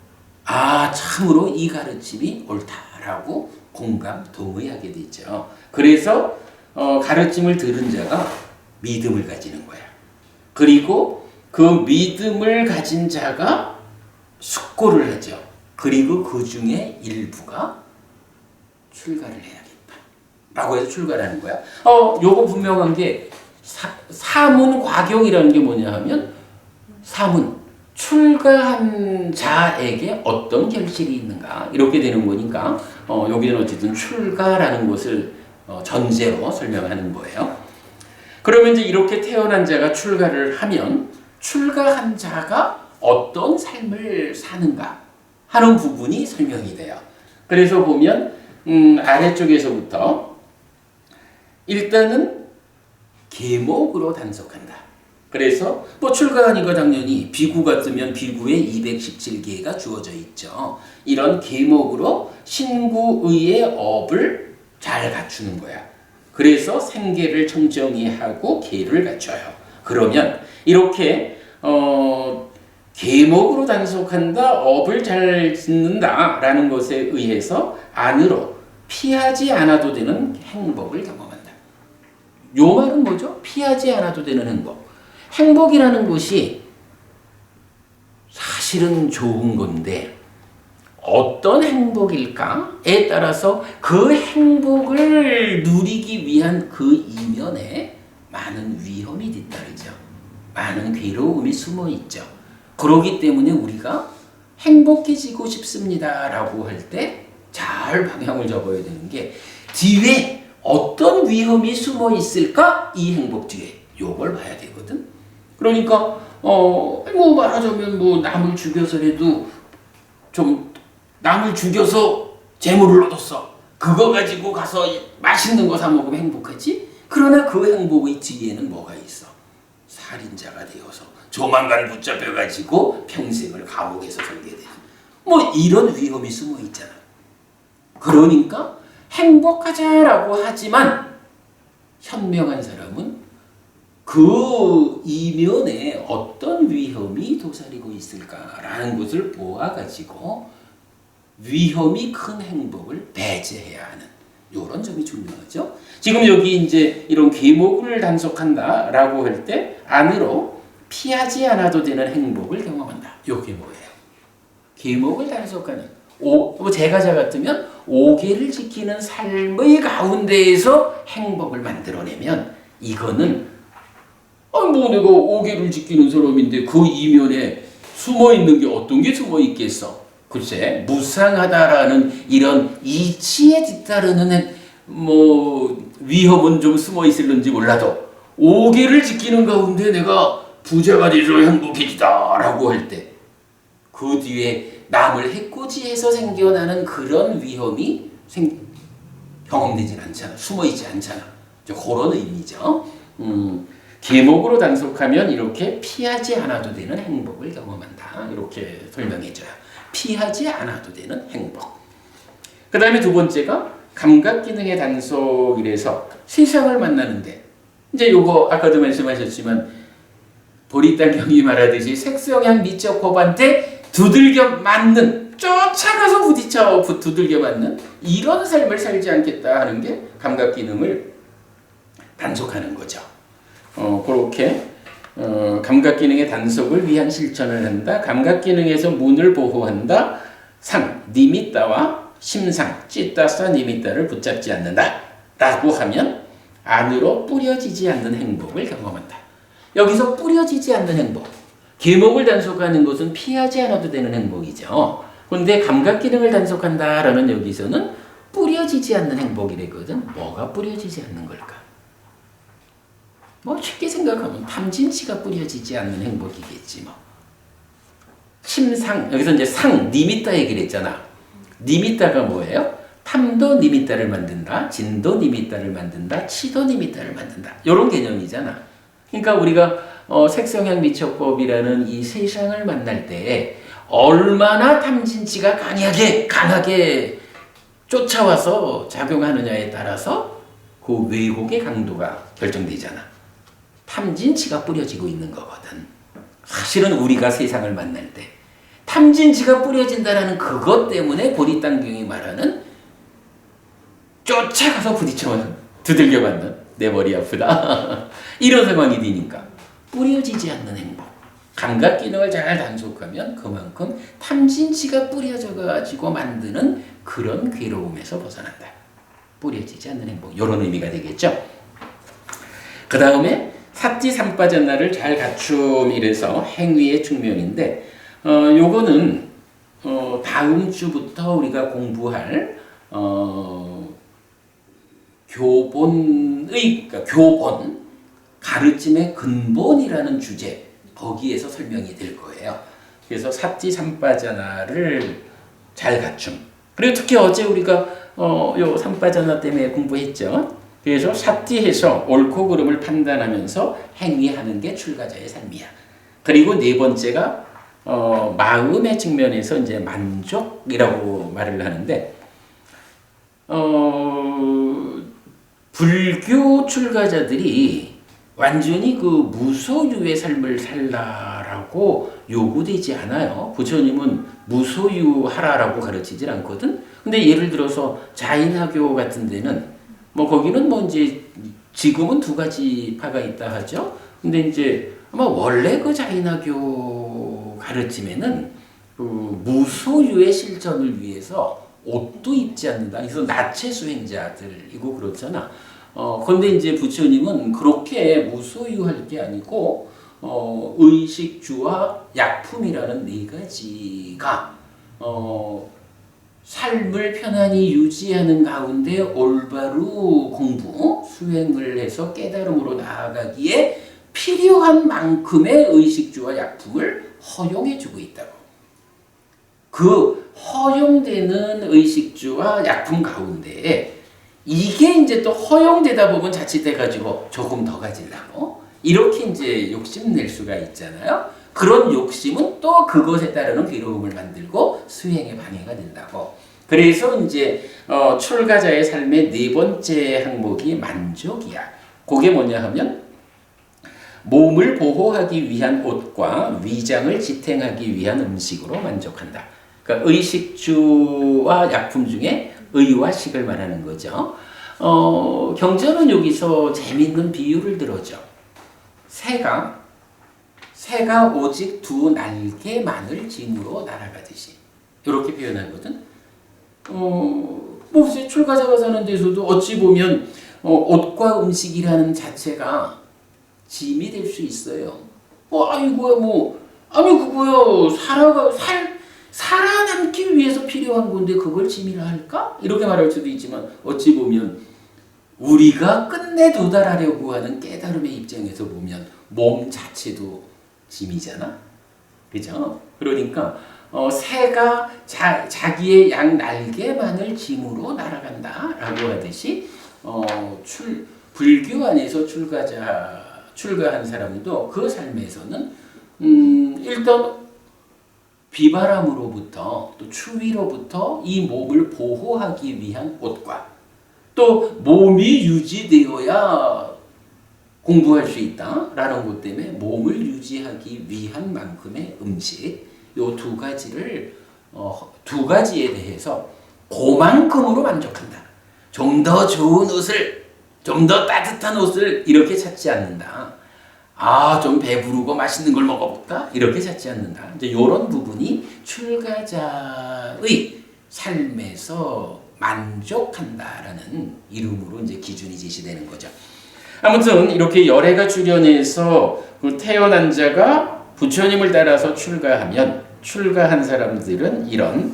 [SPEAKER 1] 참으로 이 가르침이 옳다라고 공감, 동의하게 되죠. 그래서 가르침을 들은 자가 믿음을 가지는 거야. 그리고 그 믿음을 가진 자가 숙고를 하죠. 그리고 그 중에 일부가 출가를 해야겠다. 라고 해서 출가를 하는 거야. 요거 분명한 게 사문과경이라는 게 뭐냐 하면 사문, 출가한 자에게 어떤 결실이 있는가 이렇게 되는 거니까 여기는 어쨌든 출가라는 것을 전제로 설명하는 거예요. 그러면 이제 이렇게 태어난 자가 출가를 하면 출가한 자가 어떤 삶을 사는가 하는 부분이 설명이 돼요. 그래서 보면 아래쪽에서부터 일단은 계목으로 단속한다. 그래서 뭐 출가하니까 당연히 비구 같으면 비구에 217개가 주어져 있죠. 이런 계목으로 신구의의 업을 잘 갖추는 거야. 그래서 생계를 청정히 하고 계를 갖춰요. 그러면 이렇게 계목으로 단속한다, 업을 잘 짓는다라는 것에 의해서 안으로 피하지 않아도 되는 행복을 경험한다. 요 말은 뭐죠? 피하지 않아도 되는 행복. 행복이라는 것이 사실은 좋은 건데 어떤 행복일까에 따라서 그 행복을 누리기 위한 그 이면에 많은 위험이 뒤따르죠. 많은 괴로움이 숨어 있죠. 그렇기 때문에 우리가 행복해지고 싶습니다라고 할 때 잘 방향을 잡아야 되는 게 뒤에 어떤 위험이 숨어 있을까? 이 행복 뒤에 요걸 봐야 되거든. 그러니까 뭐 말하자면 뭐 남을 죽여서라도 좀 남을 죽여서 재물을 얻었어. 그거 가지고 가서 맛있는 거 사 먹으면 행복하지? 그러나 그 행복의 뒤에는 뭐가 있어? 살인자가 되어서 조만간 붙잡혀가지고 평생을 감옥에서 살게 되는 뭐 이런 위험이 숨어 있잖아. 그러니까 행복하자라고 하지만 현명한 사람은 그 이면에 어떤 위험이 도사리고 있을까라는 것을 보아가지고 위험이 큰 행복을 배제해야 하는 이런 점이 중요하죠. 지금 여기 이제 이런 계목을 단속한다라고 할 때 안으로 피하지 않아도 되는 행복을 경험한다. 이게 뭐예요? 계목을 단속하는 제가자 같으면 오계를 지키는 삶의 가운데에서 행복을 만들어내면 이거는 뭐 내가 오계를 지키는 사람인데 그 이면에 숨어 있는 게 어떤 게 숨어 있겠어? 글쎄 무상하다라는 이런 이치에 뒤따르는 뭐 위험은 좀 숨어 있을는지 몰라도 오계를 지키는 가운데 내가 부자가 되서 행복해지다라고 할 때 그 뒤에 남을 해코지해서 생겨나는 그런 위험이 경험되진 않잖아. 숨어있지 않잖아. 그런 의미죠. 계목으로 단속하면 이렇게 피하지 않아도 되는 행복을 경험한다. 이렇게 설명해줘요. 피하지 않아도 되는 행복. 그 다음에 두 번째가 감각기능의 단속이라서 세상을 만나는데 이제 요거 아까도 말씀하셨지만 보리땅경이 말하듯이 색성향 미적 법한테 두들겨 맞는 쫓아가서 부딪혀 두들겨 맞는 이런 삶을 살지 않겠다 하는 게 감각기능을 단속하는 거죠. 그렇게 감각기능의 단속을 위한 실천을 한다. 감각기능에서 문을 보호한다. 상, 니미따와 심상, 찌따싸 니미따를 붙잡지 않는다. 라고 하면 안으로 뿌려지지 않는 행복을 경험한다. 여기서 뿌려지지 않는 행복. 계목을 단속하는 것은 피하지 않아도 되는 행복이죠. 그런데 감각기능을 단속한다라는 여기서는 뿌려지지 않는 행복이랬거든. 뭐가 뿌려지지 않는 걸까? 뭐 쉽게 생각하면 탐진치가 뿌려지지 않는 행복이겠지 뭐. 심상, 여기서 이제 상, 니미따 얘기를 했잖아. 니미따가 뭐예요? 탐도 니미따를 만든다, 진도 니미따를 만든다, 치도 니미따를 만든다. 이런 개념이잖아. 그러니까 우리가 색성향 미처법이라는 이 세상을 만날 때 얼마나 탐진치가 강하게 쫓아와서 작용하느냐에 따라서 그 왜곡의 강도가 결정되잖아. 탐진치가 뿌려지고 있는 거거든. 사실은 우리가 세상을 만날 때 탐진치가 뿌려진다는 그것 때문에 보리땅경이 말하는 쫓아가서 부딪혀만 두들겨 맞는 내 머리 아프다 이런 상황이 되니까 뿌려지지 않는 행복. 감각기능을 잘 단속하면 그만큼 탐진치가 뿌려져가지고 만드는 그런 괴로움에서 벗어난다. 뿌려지지 않는 행복. 이런 의미가 되겠죠. 그 다음에 삿지 삼빠전나를 잘 갖춤이래서 행위의 측면인데 요거는 다음 주부터 우리가 공부할 그러니까 교본 가르침의 근본이라는 주제 거기에서 설명이 될 거예요. 그래서 삿지 삼빠자나를 잘 갖춤. 그리고 특히 어제 우리가 요 삼빠자나 때문에 공부했죠. 그래서 삿지해서 옳고 그름을 판단하면서 행위하는 게 출가자의 삶이야. 그리고 네 번째가 마음의 측면에서 이제 만족이라고 말을 하는데 불교 출가자들이 완전히 그 무소유의 삶을 살라라고 요구되지 않아요. 부처님은 무소유하라라고 가르치질 않거든. 근데 예를 들어서 자인하교 같은 데는 뭐 거기는 뭐 이제 지금은 두 가지 파가 있다 하죠. 근데 이제 아마 원래 그 자인하교 가르침에는 그 무소유의 실천을 위해서 옷도 입지 않는다. 그래서 나체 수행자들이고 그렇잖아. 그런데 이제 부처님은 그렇게 무소유할 게 아니고 의식주와 약품이라는 네 가지가 삶을 편안히 유지하는 가운데 올바로 공부, 수행을 해서 깨달음으로 나아가기에 필요한 만큼의 의식주와 약품을 허용해주고 있다고. 그 허용되는 의식주와 약품 가운데 이게 이제 또 허용되다 보면 자칫해가지고 조금 더 가지려고 이렇게 이제 욕심낼 수가 있잖아요. 그런 욕심은 또 그것에 따르는 괴로움을 만들고 수행에 방해가 된다고. 그래서 이제 출가자의 삶의 네 번째 항목이 만족이야. 그게 뭐냐 하면 몸을 보호하기 위한 옷과 위장을 지탱하기 위한 음식으로 만족한다. 그러니까 의식주와 약품 중에 의와 식을 말하는 거죠. 경전은 여기서 재미있는 비유를 들어줘. 새가 오직 두 날개만을 짐으로 날아가듯이 이렇게 표현하거든. 뭐 출가자가 사는 데서도 어찌 보면 옷과 음식이라는 자체가 짐이 될 수 있어요. 그거요. 살아남기 위해서 필요한 건데 그걸 짐이라 할까? 이렇게 말할 수도 있지만 어찌 보면 우리가 끝내 도달하려고 하는 깨달음의 입장에서 보면 몸 자체도 짐이잖아. 그죠? 그러니까 새가 자기의 양 날개만을 짐으로 날아간다라고 하듯이 불교 안에서 출가한 사람도 그 삶에서는 일단 비바람으로부터 또 추위로부터 이 몸을 보호하기 위한 옷과 또 몸이 유지되어야 공부할 수 있다라는 것 때문에 몸을 유지하기 위한 만큼의 음식 요 두 가지를 두 가지에 대해서 그만큼으로 만족한다. 좀 더 좋은 옷을 좀 더 따뜻한 옷을 이렇게 찾지 않는다. 좀 배부르고 맛있는 걸 먹어볼까? 이렇게 찾지 않는다. 이제 이런 부분이 출가자의 삶에서 만족한다라는 이름으로 이제 기준이 제시되는 거죠. 아무튼 이렇게 열애가 출현해서 그 태어난 자가 부처님을 따라서 출가한 사람들은 이런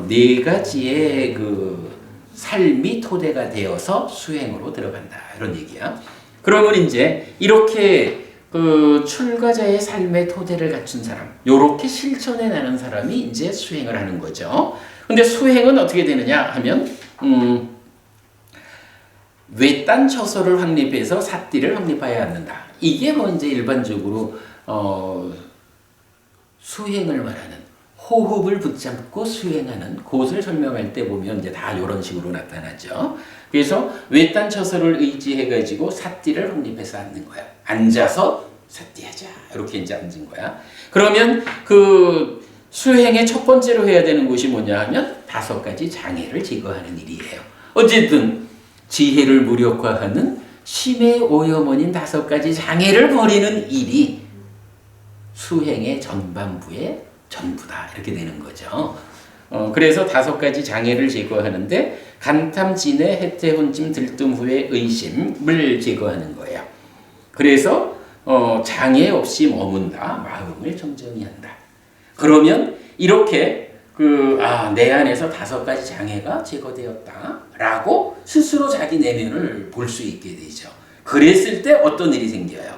[SPEAKER 1] 네 가지의 그 삶이 토대가 되어서 수행으로 들어간다 이런 얘기야. 그러면 이제 이렇게 그 출가자의 삶의 토대를 갖춘 사람, 요렇게 실천해 나가는 사람이 이제 수행을 하는 거죠. 근데 수행은 어떻게 되느냐 하면 외딴 처소를 확립해서 삿띠를 확립하여야 한다. 이게 먼저 일반적으로 수행을 말하는 호흡을 붙잡고 수행하는 곳을 설명할 때 보면 이제 다 이런 식으로 나타나죠. 그래서 외딴 처소를 의지해가지고 삿띠를 확립해서 앉는 거야. 앉아서 삿띠하자. 이렇게 이제 앉은 거야. 그러면 그 수행의 첫 번째로 해야 되는 것이 뭐냐 하면 5가지 장애를 제거하는 일이에요. 어쨌든 지혜를 무력화하는 심의 오염원인 5가지 장애를 버리는 일이 수행의 전반부의 전부다 이렇게 되는 거죠. 그래서 5가지 장애를 제거하는데 간탐, 진해, 해태, 혼침, 들뜸 후의 의심을 제거하는 거예요. 그래서 장애 없이 머문다. 마음을 정정히 한다. 그러면 이렇게 내 안에서 5가지 장애가 제거되었다라고 스스로 자기 내면을 볼 수 있게 되죠. 그랬을 때 어떤 일이 생겨요?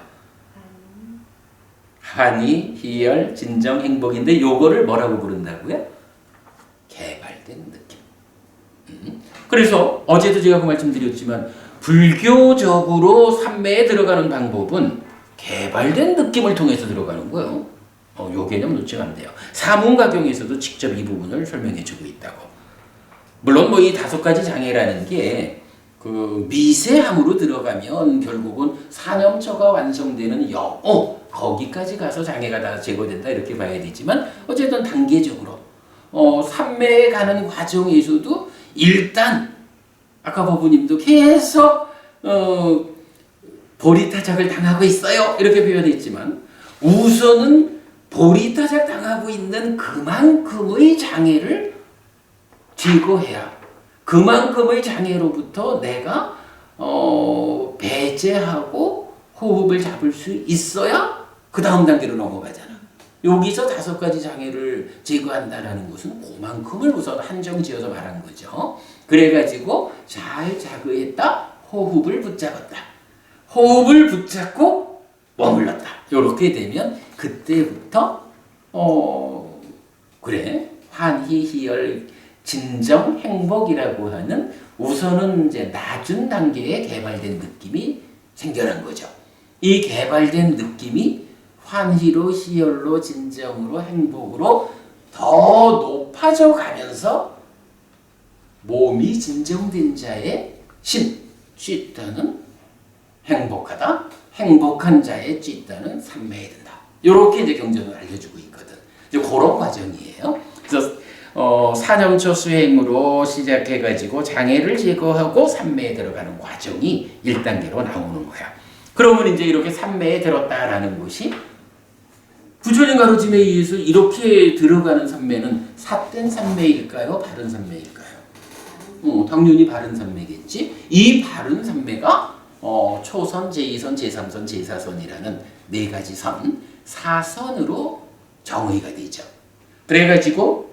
[SPEAKER 1] 한이, 희열, 진정, 행복인데 요거를 뭐라고 부른다고요? 개발된 느낌. 그래서 어제도 제가 그 말씀드렸지만 불교적으로 삼매에 들어가는 방법은 개발된 느낌을 통해서 들어가는 거예요. 요 개념 놓치면 안 돼요. 사문가경에서도 직접 이 부분을 설명해주고 있다고. 물론 이 5가지 장애라는 게 그 미세함으로 들어가면 결국은 사념처가 완성되는 거기까지 가서 장애가 다 제거된다 이렇게 봐야 되지만 어쨌든 단계적으로 삼매에 가는 과정에서도 일단 아까 법부님도 계속 보리타작을 당하고 있어요 이렇게 표현했지만 우선은 보리타작 당하고 있는 그만큼의 장애를 제거해야 그만큼의 장애로부터 내가 배제하고 호흡을 잡을 수 있어야 그 다음 단계로 넘어가잖아. 여기서 5가지 장애를 제거한다라는 것은 그만큼을 우선 한정지어서 말한 거죠. 그래가지고 잘 자그했다. 호흡을 붙잡았다. 호흡을 붙잡고 머물렀다. 이렇게 되면 그때부터 그래 환희, 희열, 진정, 행복이라고 하는 우선은 이제 낮은 단계에 개발된 느낌이 생겨난 거죠. 이 개발된 느낌이 환희로, 희열로, 진정으로, 행복으로 더 높아져 가면서 몸이 진정된 자의 신, 쥐따는 행복하다, 행복한 자의 쥐따는 삼매에 든다. 이렇게 이제 경전을 알려주고 있거든. 이제 그런 과정이에요. 그래서 사념초 수행으로 시작해가지고 장애를 제거하고 삼매에 들어가는 과정이 1단계로 나오는 거야. 그러면 이제 이렇게 삼매에 들었다라는 것이 부처님 가르침에 의해서 이렇게 들어가는 삼매는 삿된 삼매일까요? 바른 삼매일까요? 당연히 바른 삼매겠지. 이 바른 삼매가 초선, 제2선, 제3선, 제4선이라는 네 가지 선, 4선으로 정의가 되죠. 그래가지고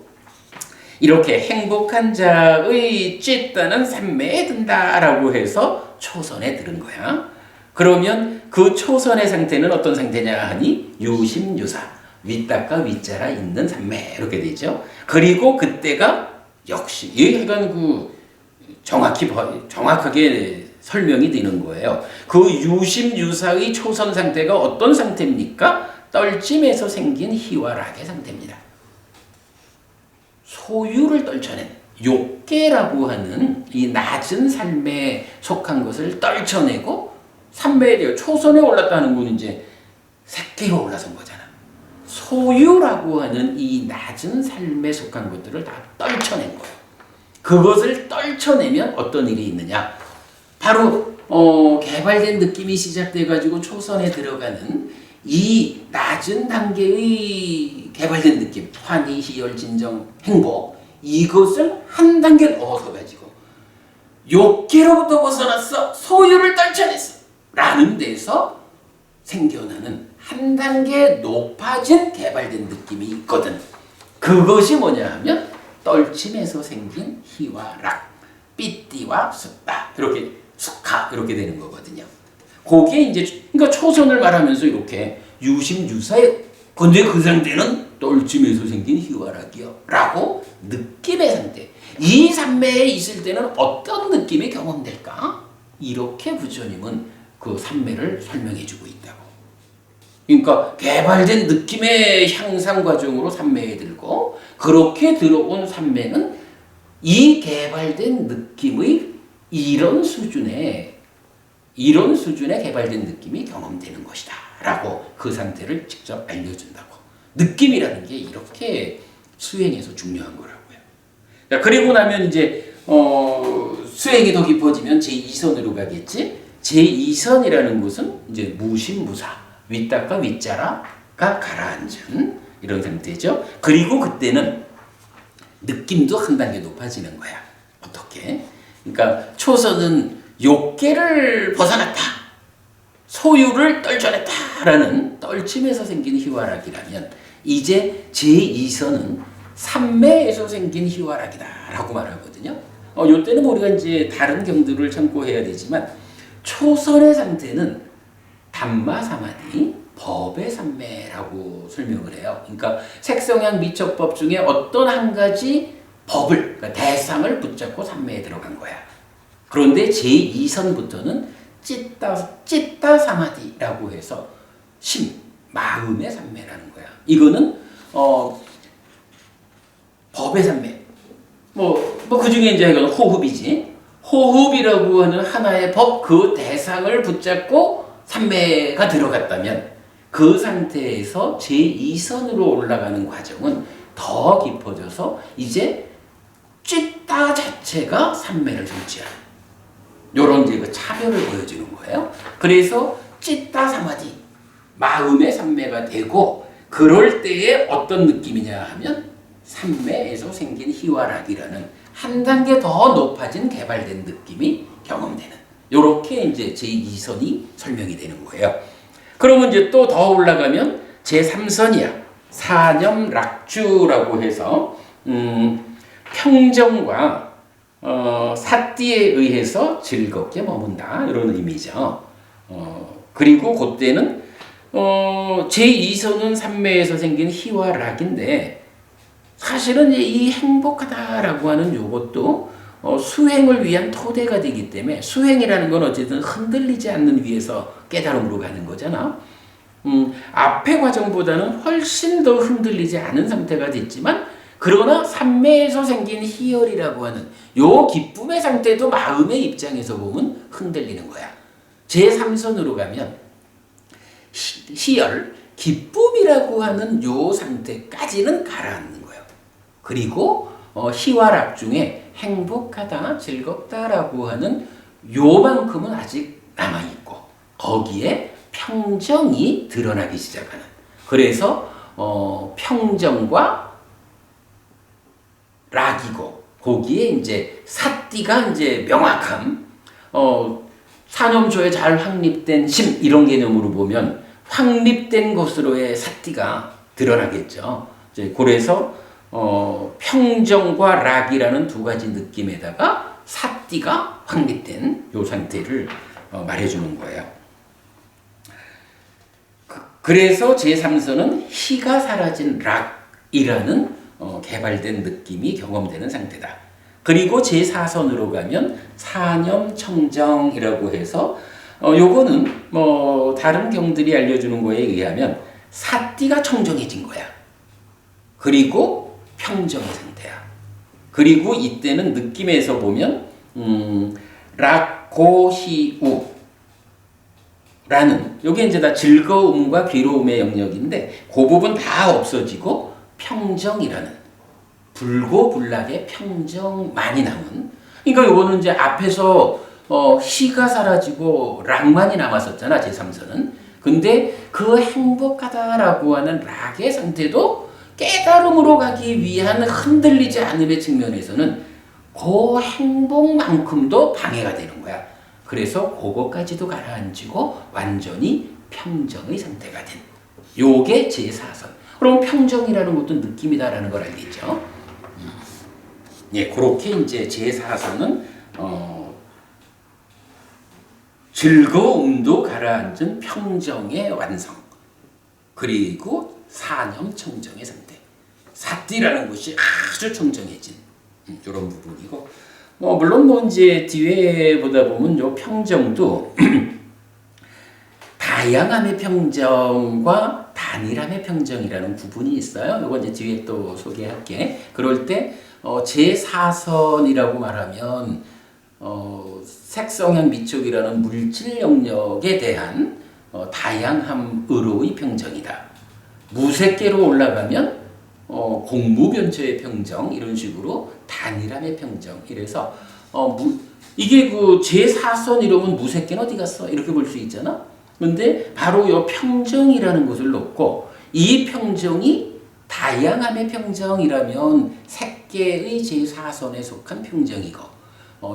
[SPEAKER 1] 이렇게 행복한 자의 쥐따는 삼매에 든다라고 해서 초선에 들은 거야. 그러면 그 초선의 상태는 어떤 상태냐 하니 유심유사, 윗닦아 윗자라 있는 삼매 이렇게 되죠. 그리고 그때가 역시 이건 정확하게 설명이 되는 거예요. 그 유심유사의 초선 상태가 어떤 상태입니까? 떨짐에서 생긴 희화락의 상태입니다. 소유를 떨쳐낸 욕계라고 하는 이 낮은 삶에 속한 것을 떨쳐내고 삼매에 대해 초선에 올랐다는 건 이제 색계로 올라선 거잖아. 소유라고 하는 이 낮은 삶에 속한 것들을 다 떨쳐낸 거예요. 그것을 떨쳐내면 어떤 일이 있느냐? 바로 개발된 느낌이 시작돼가지고 초선에 들어가는 이 낮은 단계의 개발된 느낌, 환희, 희열, 진정, 행복, 이것을 한 단계 넘어서가지고 욕계로부터 벗어났어, 소유를 떨쳐냈어 라는 데서 생겨나는 한 단계 높아진 개발된 느낌이 있거든. 그것이 뭐냐 하면 떨침에서 생긴 희화락, 삐띠와 숫다, 이렇게 숙하 이렇게 되는 거거든요. 그게 이제 그러니까 초선을 말하면서 이렇게 유심유사의 근데 그 상태는 떨침에서 생긴 희화락이요 라고 느낌의 상태, 이 삼매에 있을 때는 어떤 느낌이 경험될까? 이렇게 부처님은 그 삼매를 설명해 주고 있다고. 그러니까 개발된 느낌의 향상 과정으로 삼매에 들고 그렇게 들어온 삼매는 이 개발된 느낌의 이런 수준의 개발된 느낌이 경험되는 것이다 라고 그 상태를 직접 알려준다고. 느낌이라는 게 이렇게 수행에서 중요한 거라고요. 자, 그리고 나면 이제 수행이 더 깊어지면 제2선으로 가겠지. 제2선이라는 것은 이제 무심무사, 윗닦아 윗자라가 가라앉은 이런 상태죠. 그리고 그때는 느낌도 한 단계 높아지는 거야. 어떻게? 그러니까 초선은 욕계를 벗어났다, 소유를 떨쳐냈다라는 떨침에서 생긴 희화락이라면 이제 제2선은 삼매에서 생긴 희화락이다라고 말하거든요. 이때는 우리가 이제 다른 경들을 참고해야 되지만 초선의 상태는 담마사마디, 법의 삼매라고 설명을 해요. 그러니까 색성향 미척법 중에 어떤 한 가지 법을, 그러니까 대상을 붙잡고 삼매에 들어간 거야. 그런데 제2선부터는 찌따 사마디라고 해서 마음의 삼매라는 거야. 이거는 법의 삼매. 그 중에 이제 이건 호흡이지. 호흡이라고 하는 하나의 법, 그 대상을 붙잡고 삼매가 들어갔다면 그 상태에서 제2선으로 올라가는 과정은 더 깊어져서 이제 찌따 자체가 삼매를 성취하는 요런 이제 그 차별을 보여주는 거예요. 그래서 찌따 사마디, 마음의 삼매가 되고 그럴 때에 어떤 느낌이냐 하면 삼매에서 생긴 희화락이라는 한 단계 더 높아진 개발된 느낌이 경험되는 요렇게 이제 제2선이 설명이 되는 거예요. 그러면 이제 또 더 올라가면 제3선이야. 사념락주라고 해서 평정과 사띠에 의해서 즐겁게 머문다 이런 의미죠. 그리고 그때는 제2선은 삼매에서 생긴 희화락인데 사실은 이 행복하다라고 하는 요것도 수행을 위한 토대가 되기 때문에 수행이라는 건 어쨌든 흔들리지 않는 위에서 깨달음으로 가는 거잖아. 앞의 과정보다는 훨씬 더 흔들리지 않은 상태가 됐지만 그러나 삼매에서 생긴 희열이라고 하는 요 기쁨의 상태도 마음의 입장에서 보면 흔들리는 거야. 제3선으로 가면 희열, 기쁨이라고 하는 요 상태까지는 가라앉는 거예요. 그리고 희와 락 중에 행복하다, 즐겁다라고 하는 요만큼은 아직 남아있고 거기에 평정이 드러나기 시작하는. 그래서 평정과 락이고 거기에 이제 사띠가 이제 명확함, 사념조에 잘 확립된 심 이런 개념으로 보면 확립된 것으로의 사띠가 드러나겠죠. 이제 그래서 평정과 락이라는 두 가지 느낌에다가 사띠가 확립된 요 상태를 말해주는 거예요. 그래서 제3선은 희가 사라진 락이라는 개발된 느낌이 경험되는 상태다. 그리고 제4선으로 가면 사념청정이라고 해서 요거는 다른 경들이 알려주는 거에 의하면 사띠가 청정해진 거야. 그리고 평정의 상태야. 그리고 이때는 느낌에서 보면 락고희우 라는 요게 이제 다 즐거움과 괴로움의 영역인데 그 부분 다 없어지고 평정이라는 불고불락의 평정만이 남은. 그러니까 요거는 이제 앞에서 희가 사라지고 락만이 남았었잖아 제3선은. 근데 그 행복하다라고 하는 락의 상태도 깨달음으로 가기 위한 흔들리지 않음의 측면에서는 그 행복만큼도 방해가 되는 거야. 그래서 그거까지도 가라앉히고 완전히 평정의 상태가 된 요게 제4선. 그럼 평정이라는 것도 느낌이다라는 걸 알겠죠? 예, 그렇게 이제 제4선은 즐거움도 가라앉은 평정의 완성. 그리고 사념청정의 상태. 사띠라는 것이 아주 청정해진 이런 부분이고. 물론 이제 뒤에 보다 보면 요 평정도 다양함의 평정과 단일함의 평정이라는 구분이 있어요. 요거 이제 뒤에 또 소개할게. 그럴 때 제4선이라고 말하면 색성향 미촉이라는 물질 영역에 대한 다양함으로의 평정이다. 무색계로 올라가면 공무변처의 평정 이런 식으로 단일함의 평정. 이래서 이게 그 제4선 이러면 무색계는 어디 갔어? 이렇게 볼 수 있잖아. 근데 바로 이 평정이라는 것을 놓고 이 평정이 다양함의 평정이라면 색계의 제4선에 속한 평정이고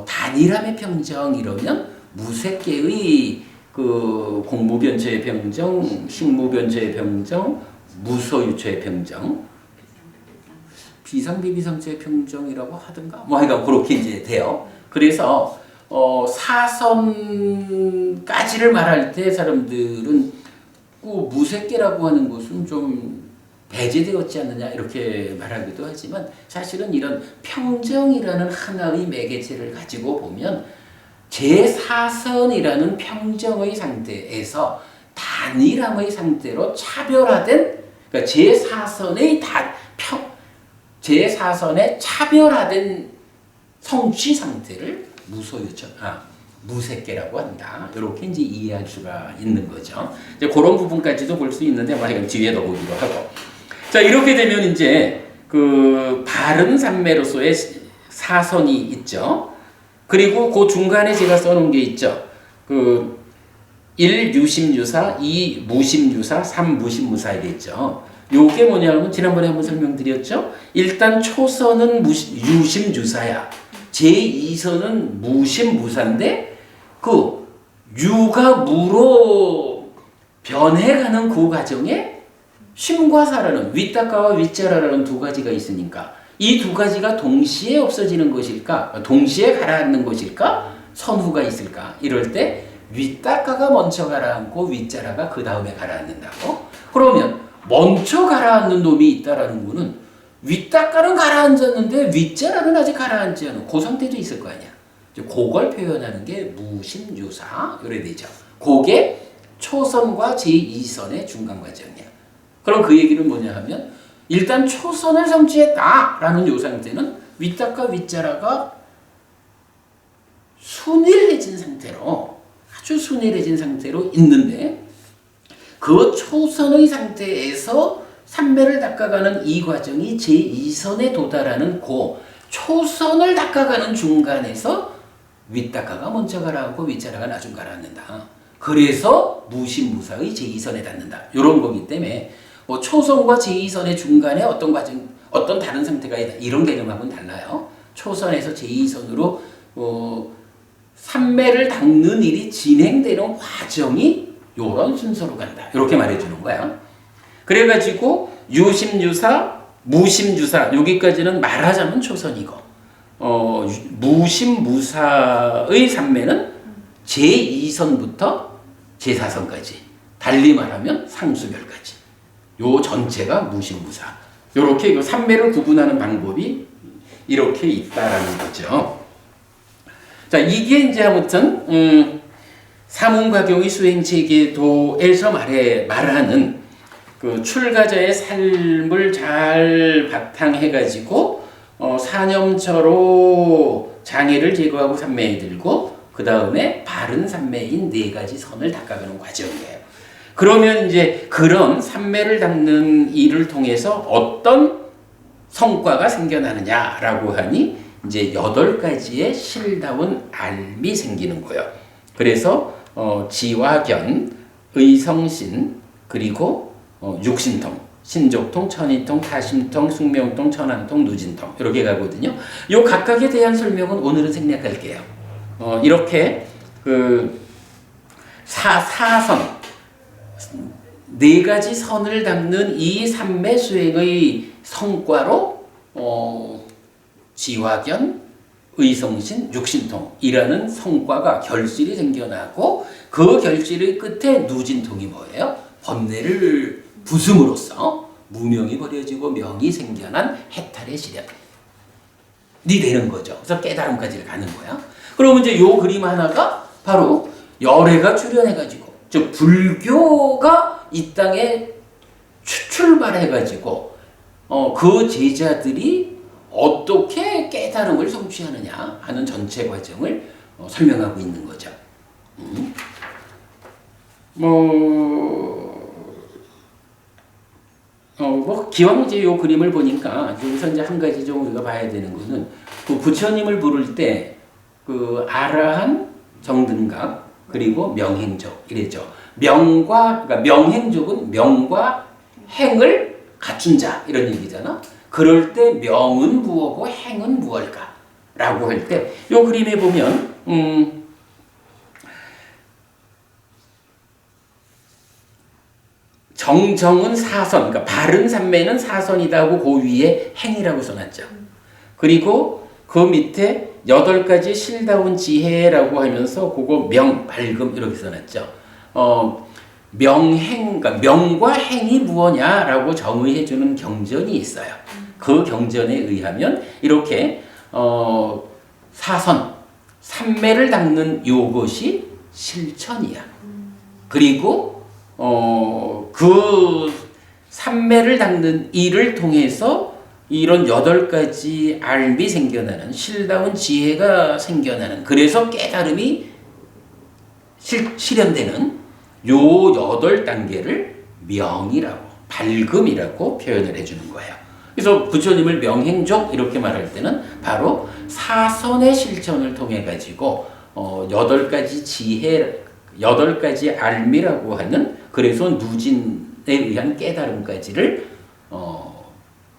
[SPEAKER 1] 단일함의 평정 이러면 무색계의 그 공무변처의 평정, 식무변처의 평정, 무소유처의 평정, 비상비비상처의 평정이라고 하든가 하여간 그렇게 이제 돼요. 그래서 사선까지를 말할 때 사람들은 무색계라고 하는 것은 좀 배제되었지 않느냐 이렇게 말하기도 하지만 사실은 이런 평정이라는 하나의 매개체를 가지고 보면 제4선이라는 평정의 상태에서 단일함의 상태로 차별화된, 그러니까 제4선의 차별화된 성취 상태를 무색계라고 한다. 이렇게 이제 이해할 수가 있는 거죠. 이제 그런 부분까지도 볼 수 있는데 이건 뒤에 더 보기로 하고. 자, 이렇게 되면 이제 그 바른 삼매로서의 사선이 있죠. 그리고 그 중간에 제가 써놓은 게 있죠. 그 1. 유심유사, 2. 무심유사, 3. 무심무사 이랬죠. 요게 뭐냐면 지난번에 한번 설명드렸죠. 일단 초선은 유심유사야. 제2선은 무심무사인데 그 유가 무로 변해가는 그 과정에 심과 사라는 윗닦아와 윗자라라는 두 가지가 있으니까 이 두 가지가 동시에 없어지는 것일까? 동시에 가라앉는 것일까? 선후가 있을까? 이럴 때 윗닦아가 먼저 가라앉고 윗자라가 그 다음에 가라앉는다고? 그러면 먼저 가라앉는 놈이 있다라는 거는 윗닦아는 가라앉았는데 윗자락은 아직 가라앉지 않은 그 상태도 있을 거 아니야. 그걸 표현하는 게 무심유사 요래 되죠. 그게 초선과 제2선의 중간 과정이야. 그럼 그 얘기는 뭐냐 하면 일단 초선을 성취했다라는 요 상태는 윗닦아 윗자락가 순일해진 상태로 아주 순일해진 상태로 있는데 그 초선의 상태에서 삼매를 닦아가는 이 과정이 제2선에 도달하는 그 초선을 닦아가는 중간에서 윗닦아가 먼저 가라앉고 윗자락가 나중 가라앉는다. 그래서 무심무사의 제2선에 닿는다. 이런 거기 때문에 뭐 초선과 제2선의 중간에 어떤 과정, 어떤 다른 상태가 있다. 이런 개념하고는 달라요. 초선에서 제2선으로 삼매를 닦는 일이 진행되는 과정이 이런 순서로 간다. 이렇게 말해주는 거야. 그래가지고 유심유사, 무심유사 여기까지는 말하자면 초선이고 무심무사의 삼매는 제2선부터 제4선까지 달리 말하면 상수별까지 요 전체가 무심무사 요렇게 삼매를 구분하는 방법이 이렇게 있다라는 거죠. 자, 이게 이제 아무튼 사문과경의 수행체계도에서 말하는 그 출가자의 삶을 잘 바탕해가지고 사념처로 장애를 제거하고 삼매에 들고 그 다음에 바른 삼매인 네 가지 선을 닦아가는 과정이에요. 그러면 이제 그런 삼매를 닦는 일을 통해서 어떤 성과가 생겨나느냐라고 하니 이제 8가지의 실다운 알미 생기는 거예요. 그래서 지화견, 의성신, 그리고 육신통, 신족통, 천인통, 타심통, 숙명통, 천안통, 누진통 이렇게 가거든요. 요 각각에 대한 설명은 오늘은 생략할게요. 이렇게 그 사선 네 가지 선을 닦는 이 삼매 수행의 성과로 지화견, 의성신, 육신통이라는 성과가 결실이 생겨나고 그 결실의 끝에 누진통이 뭐예요? 번뇌를 부숨으로써 무명이 버려지고 명이 생겨난 해탈의 시련이 되는 거죠. 그래서 깨달음까지 가는 거야. 그러면 이제 요 그림 하나가 바로 열애가 출현해가지고 즉 불교가 이 땅에 출발해가지고 그 제자들이 어떻게 깨달음을 성취하느냐 하는 전체 과정을 설명하고 있는 거죠. 기왕 이제 요 그림을 보니까 여기서 이제 한 가지 좀 우리가 봐야 되는 거는 그 부처님을 부를 때 그 아라한 정등각 그리고 명행족 이랬죠. 그러니까 명행족은 명과 행을 갖춘 자 이런 얘기잖아. 그럴 때 명은 무엇고 행은 무엇일까? 라고 할 때 이 그림에 보면 정정은 사선, 그러니까 바른 삼매는 사선이다 하고 그 위에 행이라고 써놨죠. 그리고 그 밑에 8가지 실다운 지혜라고 하면서 그거 명, 밝음 이렇게 써놨죠. 명행, 그러니까 명과 행이 무엇냐라고 정의해주는 경전이 있어요. 그 경전에 의하면 이렇게 사선, 삼매를 닦는 요것이 실천이야. 그리고 그 삼매를 닦는 일을 통해서 이런 8가지 알미 생겨나는 실다운 지혜가 생겨나는 그래서 깨달음이 실현되는 요 8단계를 명이라고 밝음이라고 표현을 해주는 거예요. 그래서 부처님을 명행족 이렇게 말할 때는 바로 사선의 실천을 통해 가지고 8가지 지혜 8가지 알미라고 하는 그래서 누진에 의한 깨달음까지를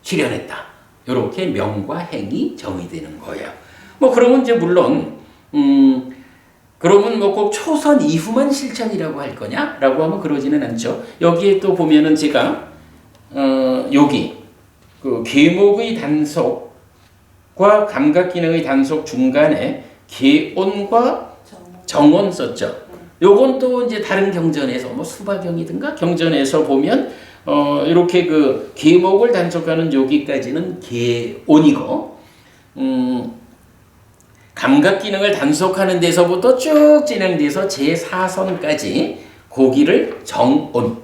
[SPEAKER 1] 실현했다. 이렇게 명과 행이 정의되는 거예요. 그러면 이제 물론 그러면 꼭 초선 이후만 실천이라고 할 거냐라고 하면 그러지는 않죠. 여기에 또 보면은 제가 여기 그 계목의 단속과 감각기능의 단속 중간에 계온과 정온 썼죠. 요건 또 이제 다른 경전에서 수바경이든가 경전에서 보면 이렇게 그 계목을 단속하는 여기까지는 계온이고, 감각 기능을 단속하는 데서부터 쭉 진행돼서 제4선까지 고기를 정온,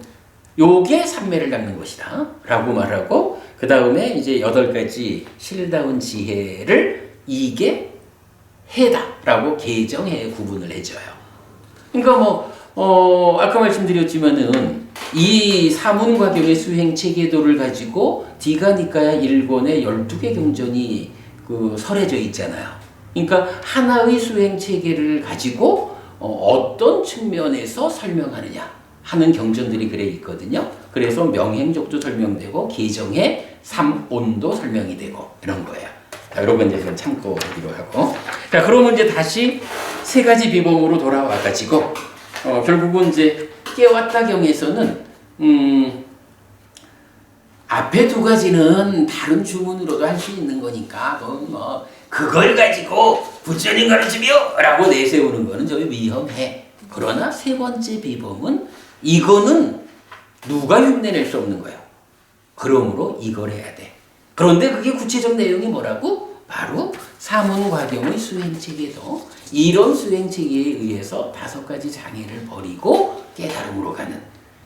[SPEAKER 1] 요게 삼매를 닦는 것이다 라고 말하고, 그 다음에 이제 8가지 실다운 지혜를 이게 해다 라고 개정해 구분을 해줘요. 그러니까 아까 말씀드렸지만은 이 사문과경의 수행 체계도를 가지고 디가니까야 일본의 12개 경전이 설해져 있잖아요. 그러니까 하나의 수행 체계를 가지고 어떤 측면에서 설명하느냐 하는 경전들이 그래 있거든요. 그래서 명행족도 설명되고 계정의 삼온도 설명이 되고 이런 거예요. 자, 여러분 이제 좀 참고 보기로 하고. 자, 그러면 이제 다시 3가지 비범으로 돌아와 가지고 결국은 이제 깨웠다 경에서는 앞에 2가지는 다른 주문으로도 할 수 있는 거니까 그걸 가지고 부처님 가르치며라고 내세우는 거는 좀 위험해. 그러나 3번째 비범은 이거는 누가 흉내낼 수 없는 거예요. 그러므로 이걸 해야 돼. 그런데 그게 구체적 내용이 뭐라고? 바로 사문과경의 수행체계도 이런 수행체계에 의해서 5가지 장애를 버리고 깨달음으로 가는,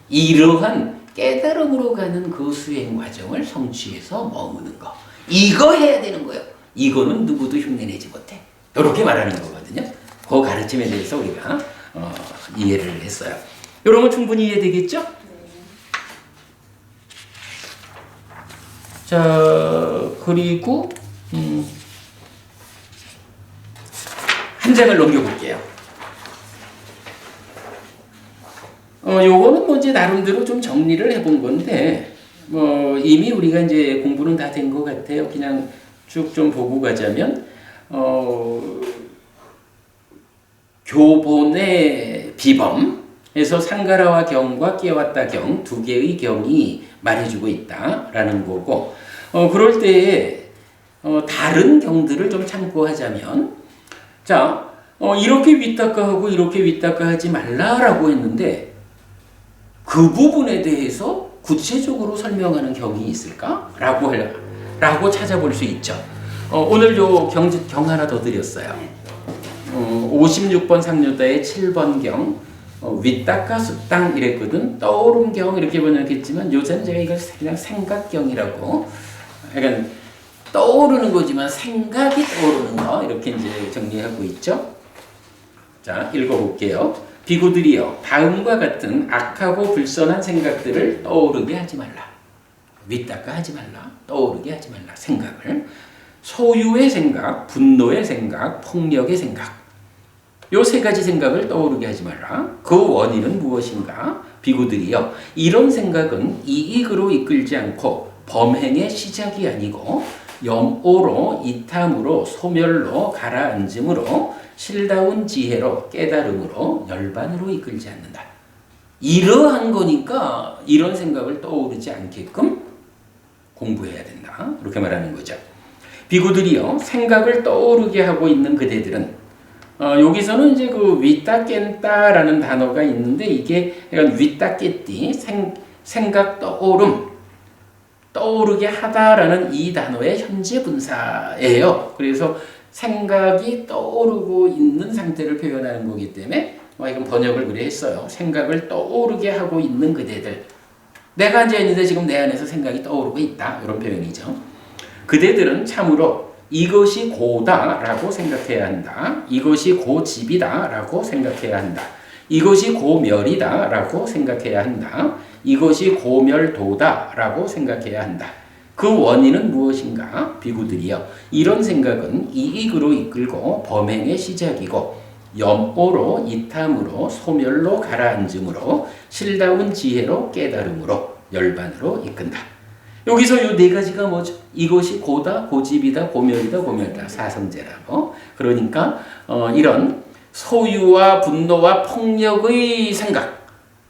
[SPEAKER 1] 이러한 깨달음으로 가는 그 수행 과정을 성취해서 머무는 거, 이거 해야 되는 거예요. 이거는 누구도 흉내내지 못해. 이렇게 말하는 거거든요. 그 가르침에 대해서 우리가 이해를 했어요. 여러분 충분히 이해되겠죠? 자, 그리고 한 장을 넘겨볼게요. 요거는 이제 나름대로 좀 정리를 해본 건데, 이미 우리가 이제 공부는 다 된 것 같아요. 그냥 쭉 좀 보고 가자면, 교본의 비범에서 상가라와 경과 깨웠다 경 2개의 경이 말해주고 있다라는 거고, 그럴 때에 다른 경들을 좀 참고하자면, 자, 이렇게 윗닦아하고 이렇게 윗닦아하지 말라라고 했는데 그 부분에 대해서 구체적으로 설명하는 경이 있을까? 라고 찾아볼 수 있죠. 오늘 요 경 하나 더 드렸어요. 56번 상류다의 7번 경, 윗닦아 숫당 이랬거든. 떠오름경 이렇게 번역했지만 요새는 제가 이걸 그냥 생각경이라고, 약간 떠오르는 거지만 생각이 떠오르는 거, 이렇게 이제 정리하고 있죠. 자, 읽어볼게요. 비구들이여, 다음과 같은 악하고 불선한 생각들을 떠오르게 하지 말라. 윗닦아 하지 말라. 떠오르게 하지 말라. 생각을. 소유의 생각, 분노의 생각, 폭력의 생각. 요 3가지 생각을 떠오르게 하지 말라. 그 원인은 무엇인가? 비구들이여, 이런 생각은 이익으로 이끌지 않고 범행의 시작이 아니고 염오로, 이탐으로, 소멸로, 가라앉음으로, 실다운 지혜로, 깨달음으로, 열반으로 이끌지 않는다. 이러한 거니까 이런 생각을 떠오르지 않게끔 공부해야 된다. 이렇게 말하는 거죠. 비구들이요, 생각을 떠오르게 하고 있는 그대들은, 여기서는 이제 그 윗닦겠다라는 단어가 있는데, 이게 약간 윗닦겠디, 생각 떠오름, 떠오르게 하다라는 이 단어의 현재 분사예요. 그래서 생각이 떠오르고 있는 상태를 표현하는 거기 때문에 이건 번역을 그래 했어요. 생각을 떠오르게 하고 있는 그대들. 내가 앉아있는데 지금 내 안에서 생각이 떠오르고 있다. 이런 표현이죠. 그대들은 참으로 이것이 고다라고 생각해야 한다. 이것이 고집이다라고 생각해야 한다. 이것이 고멸이다라고 생각해야 한다. 이것이 고멸도다라고 생각해야 한다. 그 원인은 무엇인가? 비구들이여, 이런 생각은 이익으로 이끌고 범행의 시작이고 염오로, 이탐으로, 소멸로, 가라앉음으로, 실다운 지혜로, 깨달음으로, 열반으로 이끈다. 여기서 이 4가지가 뭐죠? 이것이 고다, 고집이다, 고멸이다, 고멸이다. 사성제라고. 그러니까 이런 소유와 분노와 폭력의 생각,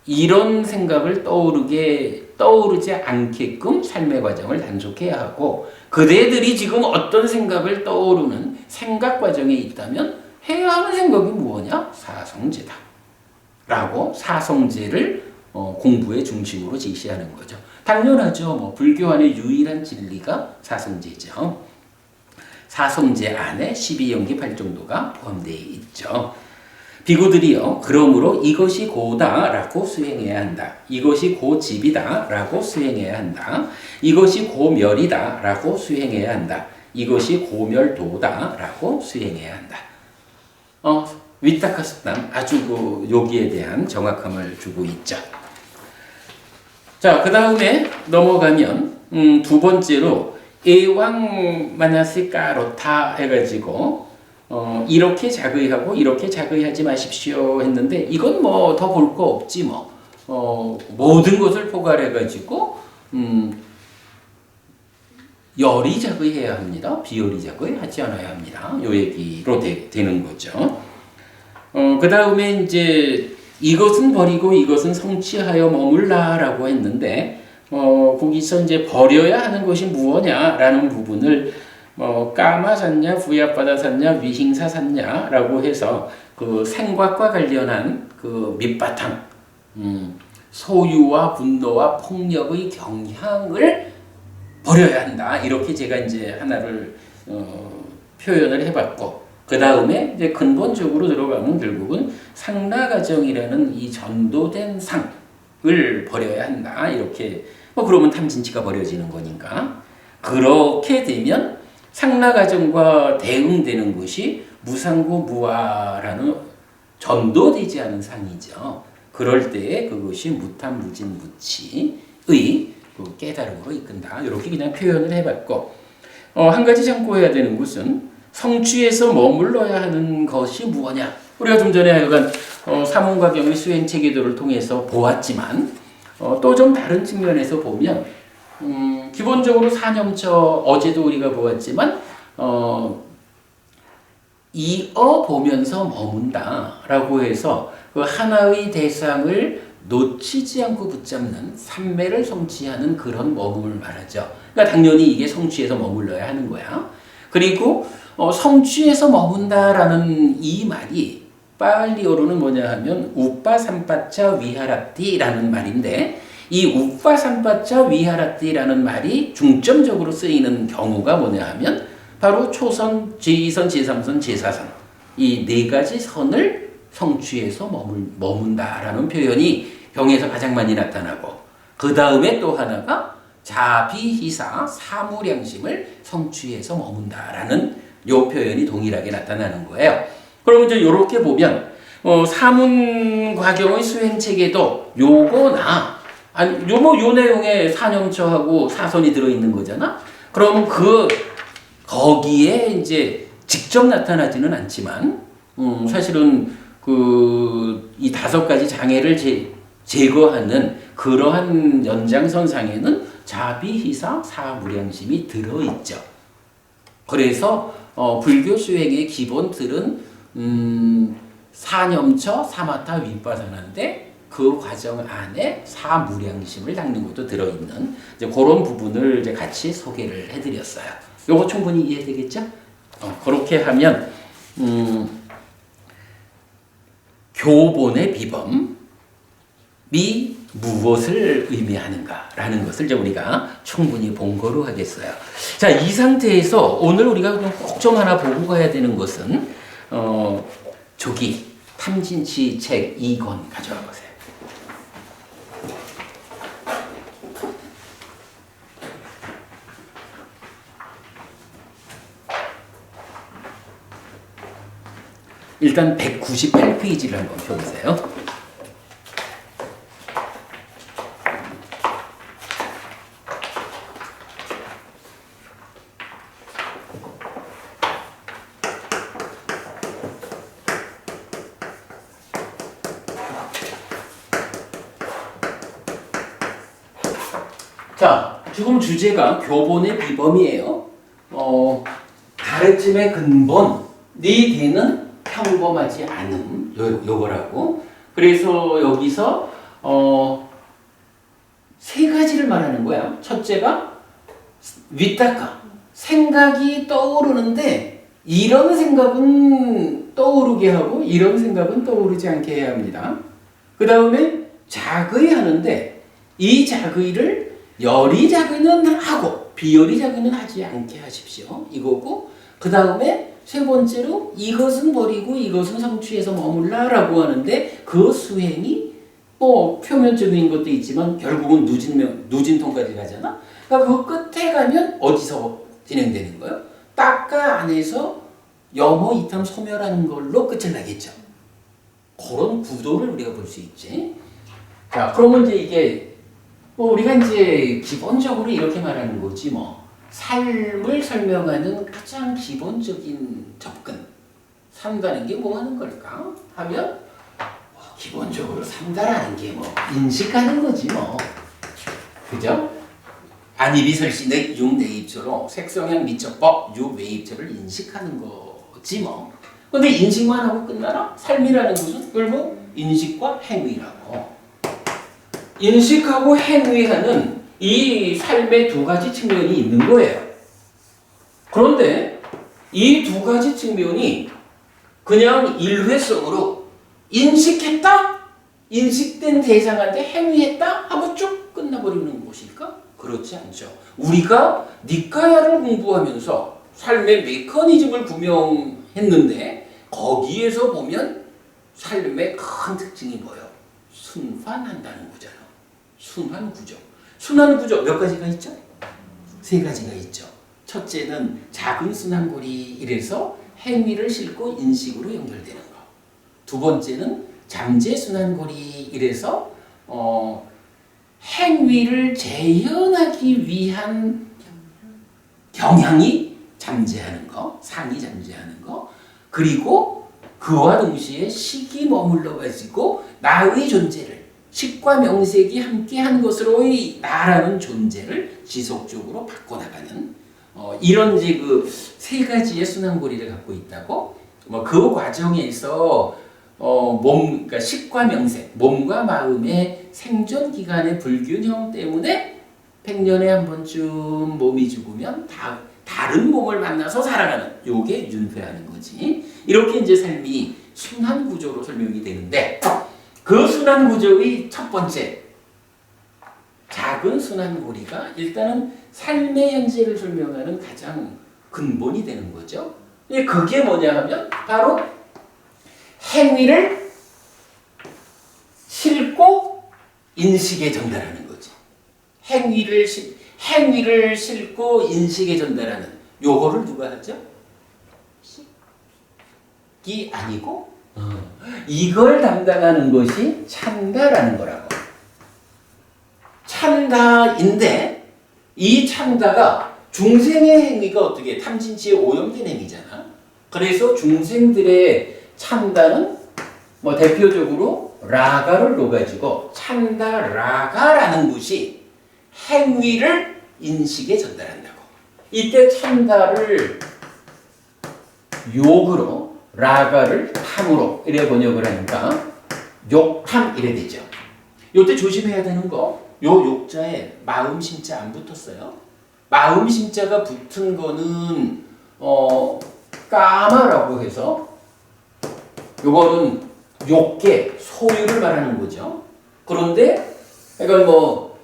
[SPEAKER 1] 이런 생각을 떠오르지 않게끔 삶의 과정을 단속해야 하고, 그대들이 지금 어떤 생각을 떠오르는 생각 과정에 있다면 해야 하는 생각이 무엇이냐? 사성제다. 라고 사성제를 공부의 중심으로 제시하는 거죠. 당연하죠. 뭐 불교 안의 유일한 진리가 사성제죠. 사성제 안에 12연기 8정도가 포함되어 있죠. 비구들이요, 그러므로 이것이 고다라고 수행해야 한다. 이것이 고집이다라고 수행해야 한다. 이것이 고멸이다라고 수행해야 한다. 이것이 고멸도다라고 수행해야 한다. 위타카스탄 아주 그 여기에 대한 정확함을 주고 있죠. 자, 그 다음에 넘어가면 두 번째로 에왕 마나시까로타 해가지고 이렇게 자의하고 이렇게 자의하지 마십시오 했는데 이건 뭐 더 볼 거 없지 뭐 모든 것을 포괄해가지고 열이 자의해야 합니다. 비열이 자의하지 않아야 합니다. 요 얘기로 되는 거죠. 그 다음에 이제 이것은 버리고 이것은 성취하여 머물라라고 했는데 거기서 이제 버려야 하는 것이 무엇냐라는 부분을 까마샀냐, 부야바다샀냐, 위행사샀냐라고 해서 그 생각과 관련한 그 밑바탕, 소유와 분노와 폭력의 경향을 버려야 한다. 이렇게 제가 이제 하나를 표현을 해봤고, 그 다음에 이제 근본적으로 들어가면 결국은 상라가정이라는 이 전도된 상을 버려야 한다. 이렇게 그러면 탐진치가 버려지는 거니까 그렇게 되면 상라가정과 대응되는 것이 무상고 무아라는 전도되지 않은 상이죠. 그럴 때에 그것이 무탐무진 무치의 그 깨달음으로 이끈다. 이렇게 그냥 표현을 해봤고, 한 가지 참고해야 되는 것은 성취에서 머물러야 하는 것이 무엇냐. 우리가 좀 전에 하여간 사문과경의 수행 체계도를 통해서 보았지만 또 좀 다른 측면에서 보면 기본적으로 사념처 어제도 우리가 보았지만 이어 보면서 머문다라고 해서 그 하나의 대상을 놓치지 않고 붙잡는 삼매를 성취하는 그런 머금을 말하죠. 그러니까 당연히 이게 성취에서 머물러야 하는 거야. 그리고 성취에서 머문다라는 이 말이 빨리어로는 뭐냐 하면 우빠삼빠차 위하라띠라는 말인데, 이 우빠삼빠차 위하라띠라는 말이 중점적으로 쓰이는 경우가 뭐냐 하면 바로 초선, 제2선, 제3선, 제4선 이 네 가지 선을 성취해서 머문다라는 표현이 경에서 가장 많이 나타나고, 그 다음에 또 하나가 자비희사 사무량심을 성취해서 머문다라는 요 표현이 동일하게 나타나는 거예요. 그럼 이제 이렇게 보면 사문과경의 수행체계도 요거나 아니 요 내용에 사념처하고 사선이 들어있는 거잖아. 그럼 거기에 이제 직접 나타나지는 않지만 사실은 이 5가지 장애를 제거하는 그러한 연장선상에는 자비희사 사무량심이 들어있죠. 그래서 불교 수행의 기본 틀은 사념처, 사마타, 윗바사나인데 그 과정 안에 사무량심을 닦는 것도 들어있는 이제 그런 부분을 이제 같이 소개를 해드렸어요. 요거 충분히 이해되겠죠? 그렇게 하면 교본의 비범이 무엇을 의미하는가라는 것을 이제 우리가 충분히 본거로 하겠어요. 자, 이 상태에서 오늘 우리가 꼭 좀 하나 보고 가야 되는 것은 저기 탐진치 책 2권 가져와 보세요. 일단 198페이지를 한번 펴보세요. 자, 지금 주제가 교본의 비범이에요. 가르침의 근본이 되는 평범하지 않음, 요거라고. 그래서 여기서 3가지를 말하는 거야. 첫째가 위타카, 생각이 떠오르는데 이런 생각은 떠오르게 하고 이런 생각은 떠오르지 않게 해야 합니다. 그 다음에 자거이 하는데 이 자거이를 열이 자거이는 하고 비열이 자거이는 하지 않게 하십시오. 이거고 그 다음에 세 번째로 이것은 버리고 이것은 성취해서 머물라라고 하는데 그 수행이 뭐 표면적인 것도 있지만 결국은 누진통까지 가잖아. 그러니까 그 끝에 가면 어디서 진행되는 거예요? 딱가 안에서 염호 이탐 소멸하는 걸로 끝을 나겠죠. 그런 구도를 우리가 볼 수 있지. 자, 그러면 이제 이게 뭐 우리가 이제 기본적으로 이렇게 말하는 거지 뭐. 삶을 설명하는 가장 기본적인 접근. 산다는 게 뭐 하는 걸까? 하면 기본적으로 산다라는 게 뭐 인식하는 거지 뭐. 그죠? 안이비설시 육내입처로 색성향 미처법 육외입처를 인식하는 거지 뭐. 근데 인식만 하고 끝나나? 삶이라는 것은 결국 인식과 행위라고. 인식하고 행위하는 이 삶의 두 가지 측면이 있는 거예요. 그런데 이 두 가지 측면이 그냥 일회성으로 인식했다? 인식된 대상한테 행위했다? 하고 쭉 끝나버리는 것일까? 그렇지 않죠. 우리가 니카야를 공부하면서 삶의 메커니즘을 구명했는데 거기에서 보면 삶의 큰 특징이 뭐예요? 순환한다는 거잖아. 순환 구조. 순환 구조 몇 가지가 있죠? 세 가지가 있죠. 첫째는 작은 순환고리 이래서 행위를 싣고 인식으로 연결되는 거. 두 번째는 잠재 순환고리 이래서 행위를 재현하기 위한 경향이 잠재하는 거, 상이 잠재하는 거. 그리고 그와 동시에 식이 머물러 가지고 나의 존재를 식과 명색이 함께한 것으로의 나라는 존재를 지속적으로 바꿔나가는 이런 이제 그 세 가지의 순환고리를 갖고 있다고. 그 과정에서 그러니까 식과 명색, 몸과 마음의 생존 기간의 불균형 때문에 100년에 한 번쯤 몸이 죽으면 다른 몸을 만나서 살아가는 요게 윤회하는 거지. 이렇게 이제 삶이 순환 구조로 설명이 되는데 그 순환 구조의 첫 번째 작은 순환고리가 일단은 삶의 현재를 설명하는 가장 근본이 되는 거죠. 그게 뭐냐 하면 바로 행위를 싣고 인식에 전달하는 거지. 행위를 싣고 인식에 전달하는 요거를 누가 하죠? 식이 아니고 이걸 담당하는 것이 찬다라는 거라고. 찬다인데 이 찬다가 중생의 행위가 어떻게 탐진치에 오염된 행위잖아. 그래서 중생들의 찬다는 뭐 대표적으로 라가를 놓아가지고 찬다 라가라는 것이 행위를 인식에 전달한다고. 이때 찬다를 욕으로 라가를 탐으로 이래 번역을 하니까 욕탐 이래 되죠. 요때 조심해야 되는 거, 요 욕자에 마음 심자 안 붙었어요. 마음 심자가 붙은 거는 까마라고 해서 요거는 욕계 소유를 말하는 거죠. 그런데 그러니까 뭐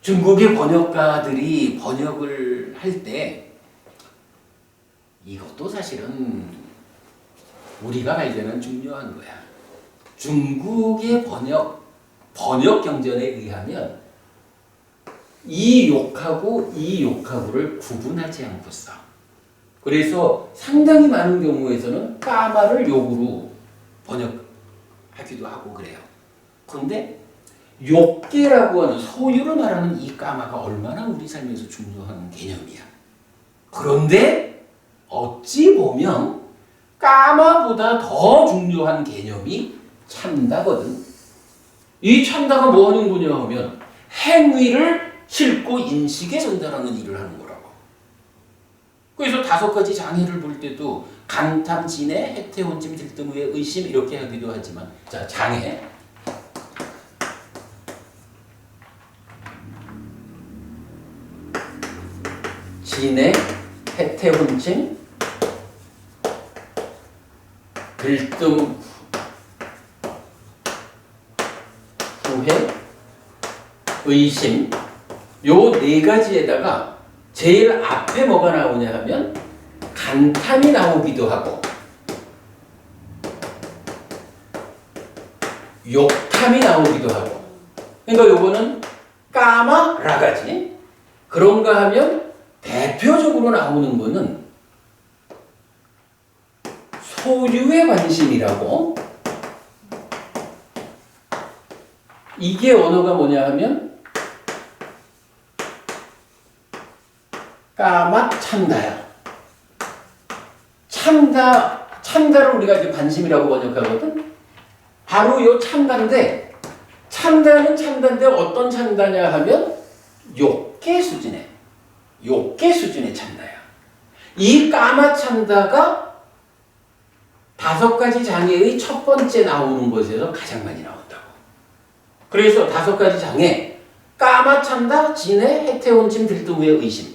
[SPEAKER 1] 중국의 번역가들이 번역을 할 때 이것도 사실은 우리가 발견한 중요한 거야. 중국의 번역 경전에 의하면 이 욕하고 이 욕하고를 구분하지 않고 써. 그래서 상당히 많은 경우에서는 까마를 욕으로 번역하기도 하고 그래요. 그런데 욕계라고 하는 소유를 말하는 이 까마가 얼마나 우리 삶에서 중요한 개념이야. 그런데 어찌 보면 까마보다 더 중요한 개념이 찬다거든. 이 찬다가 뭐 하는 거냐 하면 행위를 싣고 인식에 전달하는 일을 하는 거라고. 그래서 5가지 장애를 볼 때도 간탐, 진해, 해태, 혼짐, 들뜸의 의심 이렇게 하기도 하지만 자, 장애. 진해, 해태, 혼짐, 들뜸, 방회, 의심 요 네 가지에다가 제일 앞에 뭐가 나오냐 하면 간탐이 나오기도 하고 욕탐이 나오기도 하고. 그러니까 요거는 까마 라가지. 그런가 하면 대표적으로 나오는 거는 소유의 관심이라고. 이게 언어가 뭐냐 하면 까마 참다야. 참다를 우리가 이제 관심이라고 번역하거든. 바로 요 참다인데, 참다는 참다인데 어떤 참다냐 하면 욕계 수준의 참다야. 이 까마 참다가 5가지 장애의 첫 번째 나오는 것에서 가장 많이 나온다고. 그래서 5가지 장애, 까마 참다, 진해, 해태온침, 들뜸의 의심.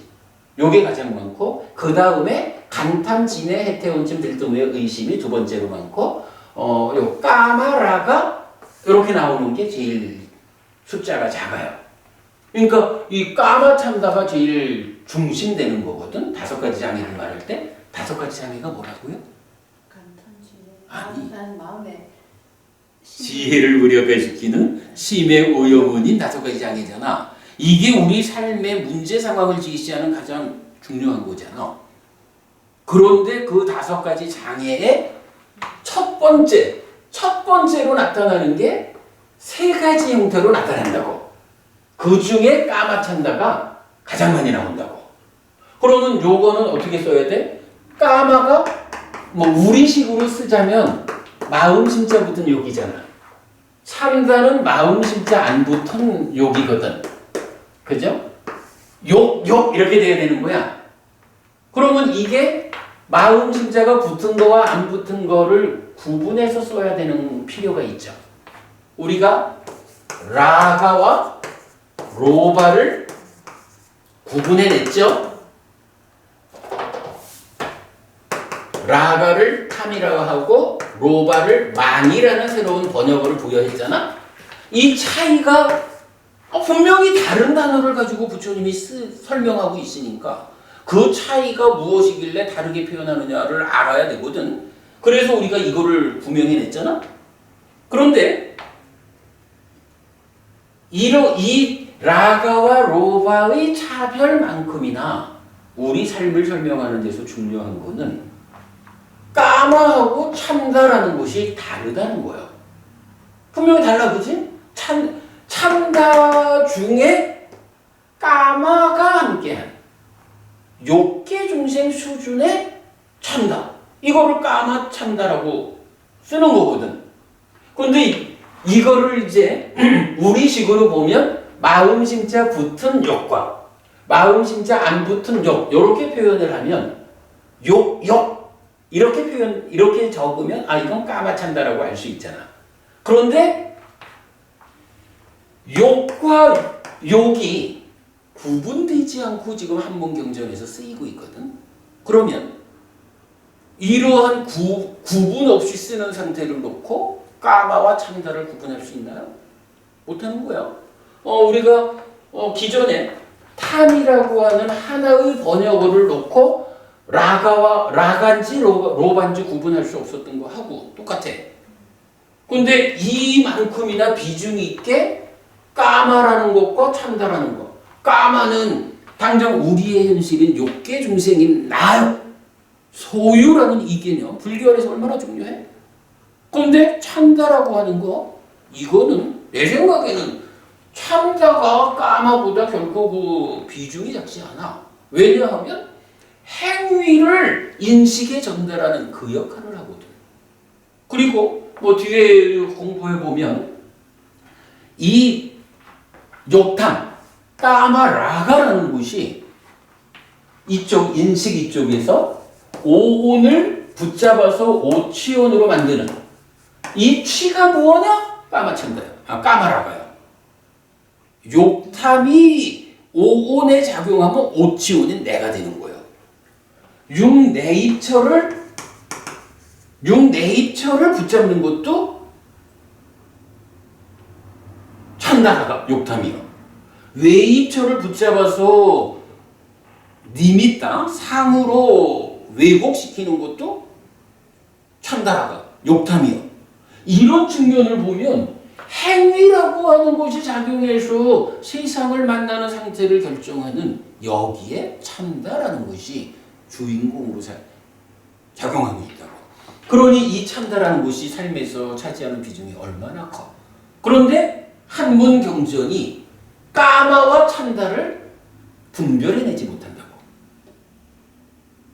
[SPEAKER 1] 요게 가장 많고, 그 다음에 간탐, 진해, 해태온침, 들뜸의 의심이 두 번째로 많고, 요 까마라가 이렇게 나오는 게 제일 숫자가 작아요. 그러니까 이 까마 참다가 제일 중심되는 거거든. 5가지 장애를 말할 때. 5가지 장애가 뭐라고요? 아니,
[SPEAKER 2] 마음에
[SPEAKER 1] 지혜를 무력화시키는 심의 오염원인 5가지 장애잖아. 이게 우리 삶의 문제 상황을 제시하는 가장 중요한 거잖아. 그런데 그 5가지 장애의 첫 번째로 나타나는 게 3가지 형태로 나타난다고. 그 중에 까마찬다가 가장 많이 나온다고. 그러면 요거는 어떻게 써야 돼? 까마가 뭐 우리식으로 쓰자면 마음 심자 붙은 욕이잖아. 참다는 마음 심자 안 붙은 욕이거든. 그죠? 욕 이렇게 돼야 되는 거야. 그러면 이게 마음 심자가 붙은 거와 안 붙은 거를 구분해서 써야 되는 필요가 있죠. 우리가 라가와 로바를 구분해냈죠. 라가를 탐이라고 하고 로바를 망이라는 새로운 번역어를 부여했잖아. 이 차이가 분명히 다른 단어를 가지고 부처님이 설명하고 있으니까 그 차이가 무엇이길래 다르게 표현하느냐를 알아야 되거든. 그래서 우리가 이거를 구명해냈잖아. 그런데 이 라가와 로바의 차별만큼이나 우리 삶을 설명하는 데서 중요한 거는 까마하고 참다라는 것이 다르다는 거예요. 분명히 달라, 그지? 참다 중에 까마가 함께한 욕계 중생 수준의 참다. 이거를 까마 참다라고 쓰는 거거든. 그런데 이거를 이제 우리식으로 보면 마음 심자 붙은 욕과 마음 심자 안 붙은 욕, 이렇게 표현을 하면 욕 이렇게 적으면 이건 까마 참다라고 할 수 있잖아. 그런데 욕과 욕이 구분되지 않고 지금 한문경전에서 쓰이고 있거든. 그러면 이러한 구분 없이 쓰는 상태를 놓고 까마와 참다를 구분할 수 있나요? 못하는 거야. 우리가 기존에 탐이라고 하는 하나의 번역어를 놓고 라간지 로반지 구분할 수 없었던 거 하고 똑같아. 근데 이만큼이나 비중 있게 까마라는 것과 참다라는 것. 까마는 당장 우리의 현실인 욕계 중생인 나요. 소유라는 이 개념. 불교 안에서 얼마나 중요해? 그런데 참다라고 하는 거, 이거는 내 생각에는 참다가 까마보다 결코 그 비중이 작지 않아. 왜냐하면 행위를 인식에 전달하는 그 역할을 하거든. 그리고 뭐 뒤에 공부해 보면 이 욕탐, 까마라가라는 것이 이쪽 인식 이쪽에서 오온을 붙잡아서 오치온으로 만드는 이 취가 뭐냐? 까마찬다요. 까마라가요. 욕탐이 오온에 작용하면 오치온인 내가 되는 거예요. 육내입처를 붙잡는 것도 찬다라가 욕탐이요. 외입처를 붙잡아서 니미따 상으로 왜곡시키는 것도 찬다라가 욕탐이요. 이런 측면을 보면 행위라고 하는 것이 작용해서 세상을 만나는 상태를 결정하는 여기에 찬다라는 것이 주인공으로 작용하고 있다고. 그러니 이 찬다라는 것이 삶에서 차지하는 비중이 얼마나 커. 그런데 한문 경전이 까마와 찬다를 분별해내지 못한다고.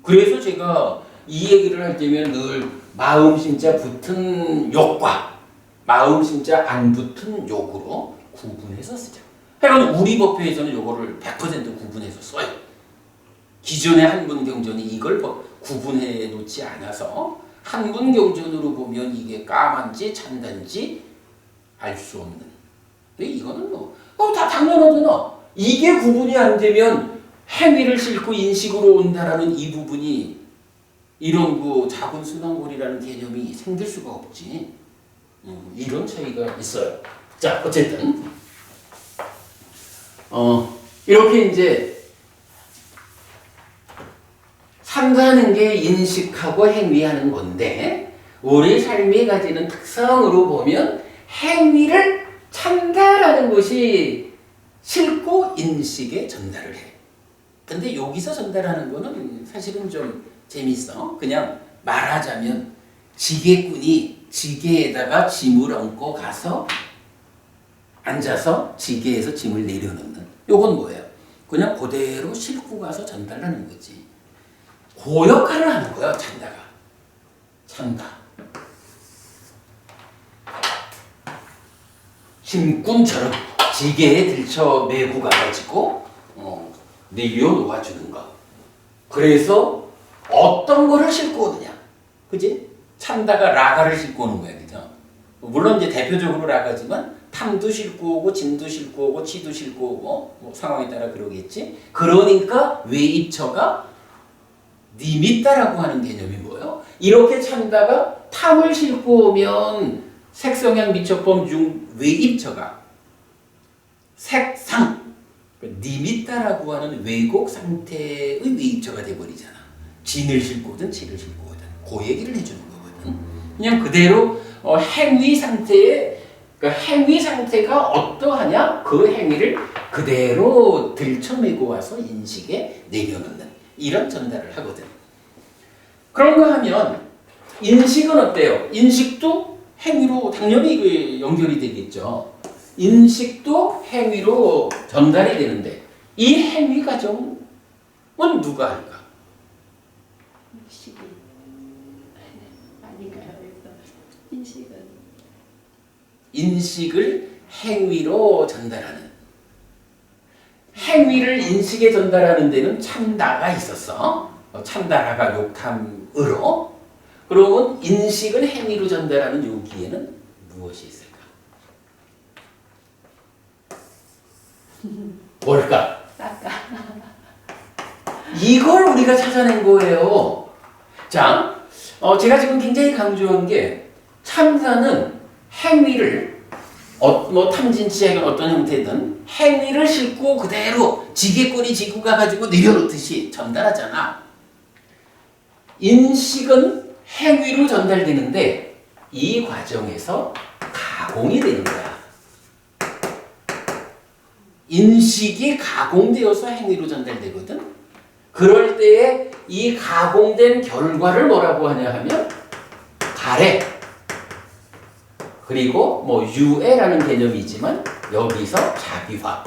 [SPEAKER 1] 그래서 제가 이 얘기를 할 때면 늘 마음 진짜 붙은 욕과 마음 진짜 안 붙은 욕으로 구분해서 쓰자. 하여간 우리 법회에서는 요거를 100% 구분해서 써요. 기존의 한문 경전이 이걸 구분해 놓지 않아서 한문 경전으로 보면 이게 까만지 찬단지 알 수 없는. 근데 이거는 다 당연하잖아. 이게 구분이 안 되면 행위를 싣고 인식으로 온다라는 이 부분이 이런 그 작은 순환골이라는 개념이 생길 수가 없지. 이런 차이가 있어요. 자, 어쨌든 이렇게 이제 산다는 게 인식하고 행위하는 건데 우리 삶이 가지는 특성으로 보면 행위를 찬다라는 것이 싣고 인식에 전달을 해. 근데 여기서 전달하는 거는 사실은 좀 재밌어. 그냥 말하자면 지게꾼이 지게에다가 짐을 얹고 가서 앉아서 지게에서 짐을 내려놓는. 요건 뭐예요? 그냥 그대로 싣고 가서 전달하는 거지. 그 역할을 하는 거야, 찬다가. 찬다. 힘꾼처럼 지게에 들쳐 메고 가가지고 내려놓아주는 거. 그래서 어떤 거를 싣고 오느냐. 그지? 찬다가 라가를 싣고 오는 거야. 그죠? 물론 이제 대표적으로 라가지만 탐도 싣고 오고 진도 싣고 오고 치도 싣고 오고 뭐 상황에 따라 그러겠지. 그러니까 외입처가 니미따라고 하는 개념이 뭐예요? 이렇게 찬다가 탐을 싣고 오면 색성향 미적법 중 외입처가 색상 니미따라고 하는 왜곡 상태의 외입처가 돼버리잖아. 진을 싣고 오든 치를 싣고 오든 그 얘기를 해주는 거거든. 그냥 그대로 행위 상태에 그러니까 행위 상태가 어떠하냐 그 행위를 그대로 들쳐매고 와서 인식에 내려놓는 이런 전달을 하거든. 그런가 하면 인식은 어때요? 인식도 행위로 당연히 연결이 되겠죠. 인식도 행위로 전달이 되는데 이 행위 과정은 누가 할까?
[SPEAKER 2] 인식이 아닌가요?
[SPEAKER 1] 인식을 행위로 전달하는. 행위를 인식에 전달하는 데는 찬다가 있었어. 찬다라가 욕탐으로. 그러면 인식을 행위로 전달하는 여기에는 무엇이 있을까? 뭘까? 이걸 우리가 찾아낸 거예요. 자, 제가 지금 굉장히 강조한 게 찬다는 행위를 뭐 탐진치약은 어떤 형태든 행위를 싣고 그대로 지게꼬리 지고 가가지고 내려놓듯이 전달하잖아. 인식은 행위로 전달되는데 이 과정에서 가공이 되는 거야. 인식이 가공되어서 행위로 전달되거든. 그럴 때에 이 가공된 결과를 뭐라고 하냐 하면 가래 그리고 뭐 유애라는 개념이지만 여기서 자비화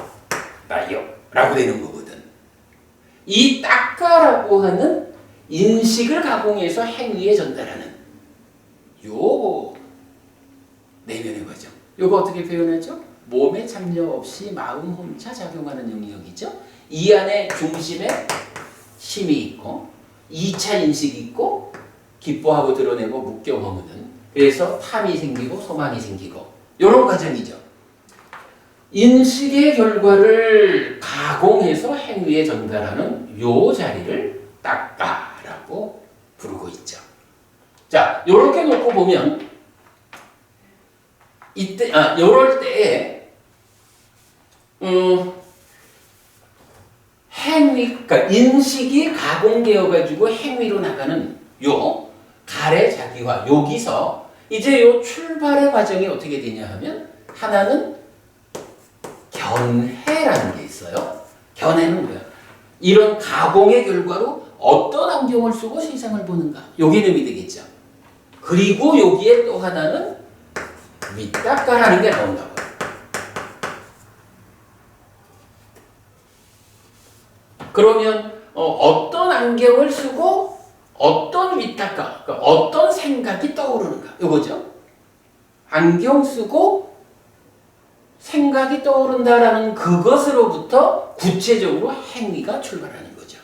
[SPEAKER 1] 나요라고 되는 거거든. 이 따까라고 하는 인식을 가공해서 행위에 전달하는 요 내면의 과정. 요거 어떻게 표현하죠? 몸에 참여 없이 마음 혼자 작용하는 영역이죠. 이 안에 중심에 힘이 있고 2차 인식이 있고 기뻐하고 드러내고 묶여 머무는 그래서 탐이 생기고 소망이 생기고 이런 과정이죠. 인식의 결과를 가공해서 행위에 전달하는 요 자리를 따까라고 부르고 있죠. 자, 요렇게 놓고 보면 이때 요럴 때에 행위, 그러니까 인식이 가공되어 가지고 행위로 나가는 요 가래 자기화 여기서 이제 요 출발의 과정이 어떻게 되냐 하면 하나는 견해라는 게 있어요. 견해는 뭐야? 이런 가공의 결과로 어떤 안경을 쓰고 세상을 보는가 요 개념이 되겠죠. 그리고 여기에 또 하나는 밑닦아라는 게 나온다고요. 그러면 어떤 안경을 쓰고 어떤 밑닦아, 그러니까 어떤 생각이 떠오르는가 이거죠. 안경 쓰고 생각이 떠오른다라는 그것으로부터 구체적으로 행위가 출발하는 거죠.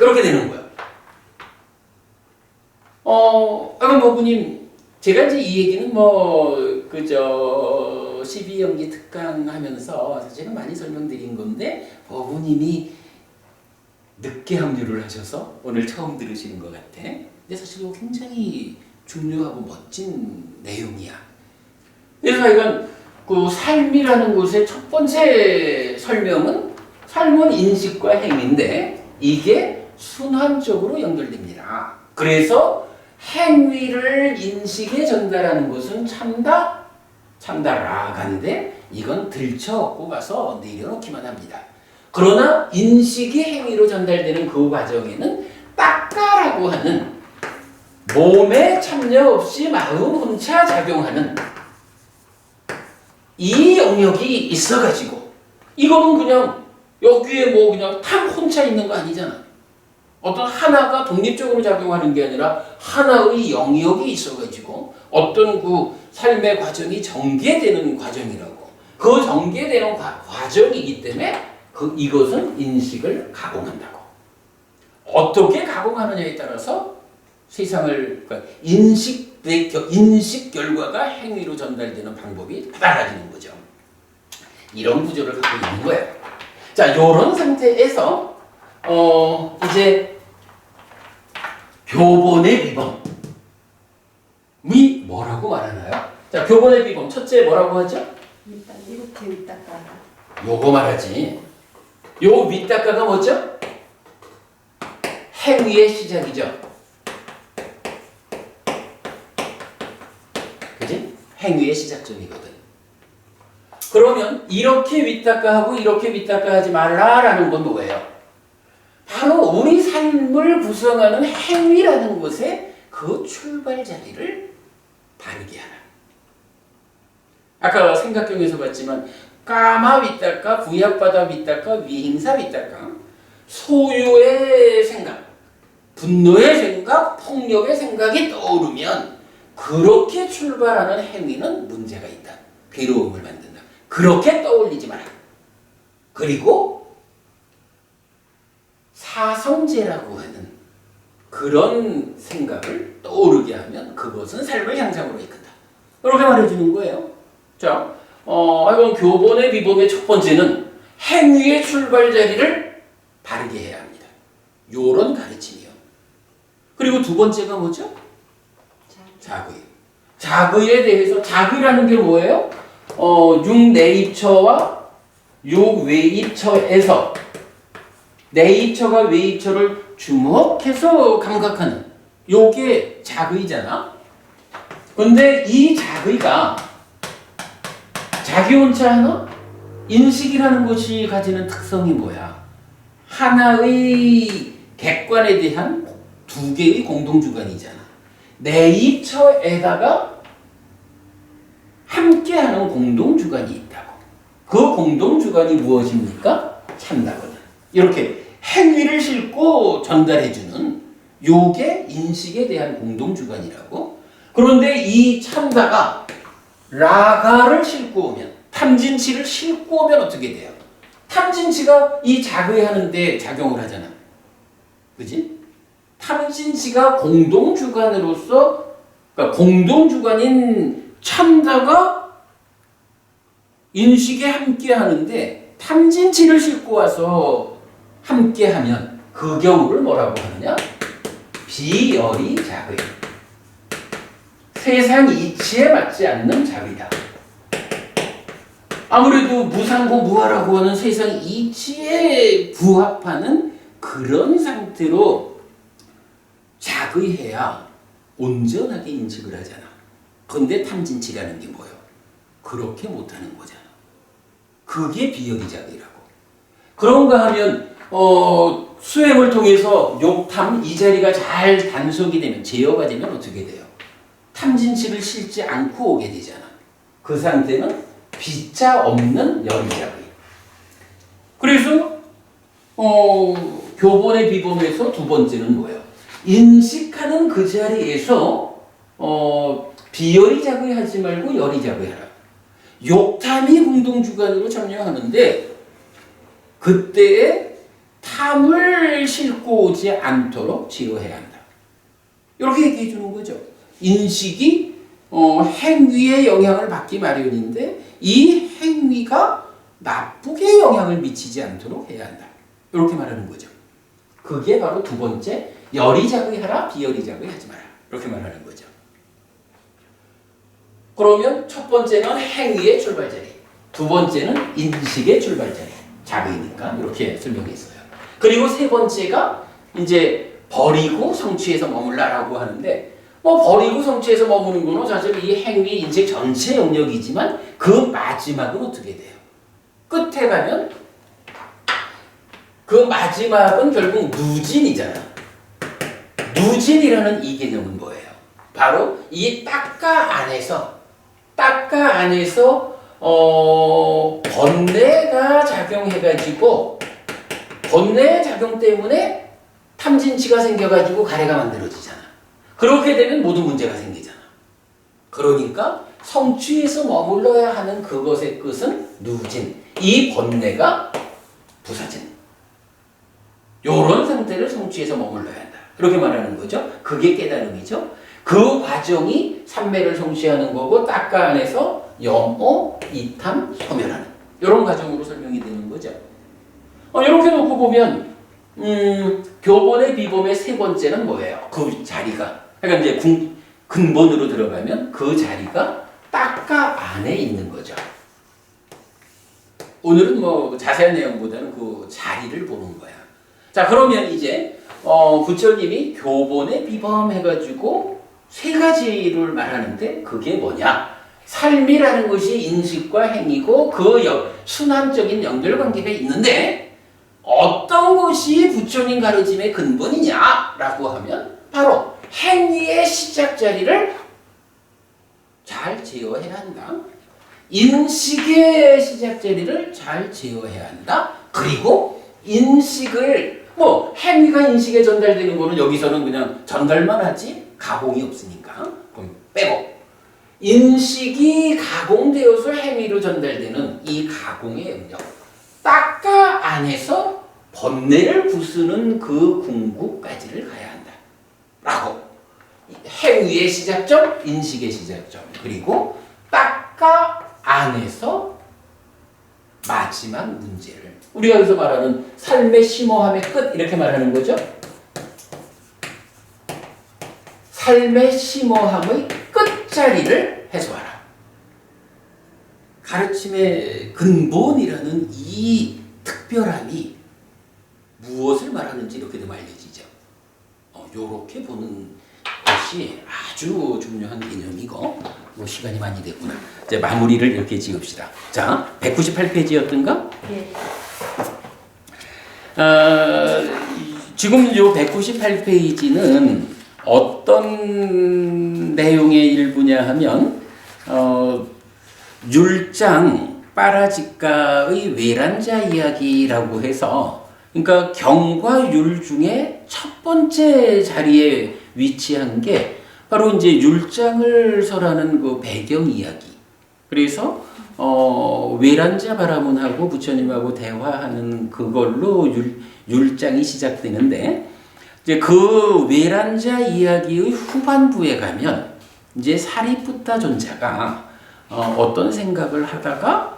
[SPEAKER 1] 이렇게 되는 거예요. 그럼 보부님, 제가 이제 이 얘기는 그저 12연기 특강 하면서 사실은 많이 설명드린 건데, 보부님이 늦게 합류를 하셔서 오늘 처음 들으시는 것 같아. 근데 사실 이거 굉장히 중요하고 멋진 내용이야. 그래서 이건 그 삶이라는 곳의 첫 번째 설명은 삶은 인식과 행위인데 이게 순환적으로 연결됩니다. 그래서 행위를 인식에 전달하는 것은 참다, 참다라간데 이건 들쳐업고 가서 내려놓기만 합니다. 그러나 인식이 행위로 전달되는 그 과정에는 닦아라고 하는 몸에 참여 없이 마음 혼자 작용하는 이 영역이 있어가지고 이거는 그냥 여기에 그냥 탁 혼자 있는 거 아니잖아. 어떤 하나가 독립적으로 작용하는 게 아니라 하나의 영역이 있어가지고 어떤 그 삶의 과정이 전개되는 과정이라고. 그 전개되는 과정이기 때문에 이것은 인식을 가공한다고. 어떻게 가공하느냐에 따라서 세상을 그러니까 인식 결과가 행위로 전달되는 방법이 달라지는 거죠. 이런 구조를 갖고 있는 거예요. 자, 이런 상태에서 이제 교본의 비범이 뭐라고 말하나요? 자, 교본의 비범 첫째 뭐라고 하죠?
[SPEAKER 2] 이렇게 밑닦아.
[SPEAKER 1] 요거 말하지. 요 밑닦아가 뭐죠? 행위의 시작이죠. 그지? 행위의 시작점이거든. 그러면 이렇게 윗닦아하고 이렇게 윗닦아하지 말라라는 건 뭐예요? 바로 우리 삶을 구성하는 행위라는 것에 그 출발 자리를 바르게 하라. 아까 생각경에서 봤지만 까마 윗닦아, 부약바다 윗닦아, 위행사 윗닦아, 소유의 생각, 분노의 생각, 폭력의 생각이 떠오르면 그렇게 출발하는 행위는 문제가 있다. 괴로움을 만든다. 그렇게 떠올리지 마라. 그리고 사성제라고 하는 그런 생각을 떠오르게 하면 그것은 삶의 향상으로 이끈다. 이렇게 말해주는 거예요. 자, 이건 교본의 비범의 첫 번째는 행위의 출발 자리를 바르게 해야 합니다. 요런 가르침이요. 그리고 두 번째가 뭐죠? 자의. 자의에 대해서 자의라는 게 뭐예요? 육내입처와 육외입처에서 내입처가 외입처를 주목해서 감각하는 요게 자의잖아. 근데 이 자의가 자기 혼자 하나? 인식이라는 것이 가지는 특성이 뭐야? 하나의 객관에 대한 두 개의 공동주관이잖아. 내입처에다가 함께하는 공동주관이 있다고. 그 공동주관이 무엇입니까? 참다거든. 이렇게 행위를 싣고 전달해주는 요게 인식에 대한 공동주관이라고. 그런데 이 참다가 라가를 싣고 오면, 탐진치를 싣고 오면 어떻게 돼요? 탐진치가 이 자의하는데 작용을 하잖아. 그지? 탐진치가 공동주관으로서, 그러니까 공동주관인 참다가 인식에 함께 하는데 탐진치를 싣고 와서 함께 하면 그 경우를 뭐라고 하느냐? 비열이 자의. 세상 이치에 맞지 않는 자의다. 아무래도 무상고 무아라고 하는 세상 이치에 부합하는 그런 상태로 자의해야 온전하게 인식을 하잖아. 근데 탐진치라는 게 뭐예요? 그렇게 못하는 거잖아. 그게 비열이자의라고. 그런가 하면 수행을 통해서 욕탐 이 자리가 잘 단속이 되면 제어가 되면 어떻게 돼요? 탐진치를 실지 않고 오게 되잖아. 그 상태는 비자 없는 열이자의. 그래서 교본의 비범에서 두 번째는 뭐예요? 인식하는 그 자리에서 비열이자의 하지 말고 열이자의 하라. 욕탐이 공동주관으로 점령하는데 그때에 탐을 싣고 오지 않도록 제어해야 한다. 이렇게 얘기해 주는 거죠. 인식이 행위에 영향을 받기 마련인데 이 행위가 나쁘게 영향을 미치지 않도록 해야 한다. 이렇게 말하는 거죠. 그게 바로 두 번째, 열이자의하라, 비열이자의 하지 마라. 이렇게 말하는 거죠. 그러면 첫 번째는 행위의 출발자리, 두 번째는 인식의 출발자리. 자의니까 이렇게 설명했어요. 그리고 세 번째가 이제 버리고 성취해서 머물라라고 하는데 버리고 성취해서 머무는 거는 사실 이 행위 인식 전체 영역이지만 그 마지막은 어떻게 돼요? 끝에 가면 그 마지막은 결국 누진이잖아. 누진이라는 이 개념은 뭐예요? 바로 이 딱가 안에서 번뇌가 작용해가지고 번뇌 작용 때문에 탐진치가 생겨가지고 가래가 만들어지잖아. 그렇게 되면 모든 문제가 생기잖아. 그러니까 성취에서 머물러야 하는 그것의 끝은 누진. 이 번뇌가 부사진. 요런 상태를 성취에서 머물러야 한다. 그렇게 말하는 거죠. 그게 깨달음이죠. 그 과정이 삼매를 성취하는 거고 딱가 안에서 염오, 이탐, 소멸하는 이런 과정으로 설명이 되는 거죠. 이렇게 놓고 보면 교본의 비범의 세 번째는 뭐예요? 그 자리가 그러니까 이제 근본으로 들어가면 그 자리가 딱가 안에 있는 거죠. 오늘은 뭐 자세한 내용보다는 그 자리를 보는 거야. 자, 그러면 이제 부처님이 교본의 비범 해가지고 세 가지를 말하는데 그게 뭐냐? 삶이라는 것이 인식과 행위고 그 순환적인 연결관계가 있는데 어떤 것이 부처님 가르침의 근본이냐라고 하면 바로 행위의 시작 자리를 잘 제어해야 한다. 인식의 시작 자리를 잘 제어해야 한다. 그리고 인식을 행위가 인식에 전달되는 거는 여기서는 그냥 전달만 하지 가공이 없으니까 그럼 빼고 인식이 가공되어서 행위로 전달되는 이 가공의 영역 딱가 안에서 번뇌를 부수는 그 궁극까지를 가야 한다 라고 행위의 시작점, 인식의 시작점 그리고 딱가 안에서 마지막 문제를 우리가 여기서 말하는 삶의 심오함의 끝 이렇게 말하는 거죠. 삶의 심오함의 끝자리를 해소하라. 가르침의 근본이라는 이 특별함이 무엇을 말하는지 이렇게 좀 알려지죠. 요렇게 보는 것이 아주 중요한 개념이고 시간이 많이 됐구나. 이제 마무리를 이렇게 지읍시다. 자, 198페이지였던가?
[SPEAKER 2] 예.
[SPEAKER 1] 지금 요 198페이지는 어떤 내용의 일부냐 하면 율장 빠라지가의 외란자 이야기라고 해서 그러니까 경과 율 중에 첫 번째 자리에 위치한 게 바로 이제 율장을 설하는 그 배경 이야기. 그래서 외란자 바라문하고 부처님하고 대화하는 그걸로 율장이 시작되는데 이제 그 외란자 이야기의 후반부에 가면 이제 사리푸타 존자가 어떤 생각을 하다가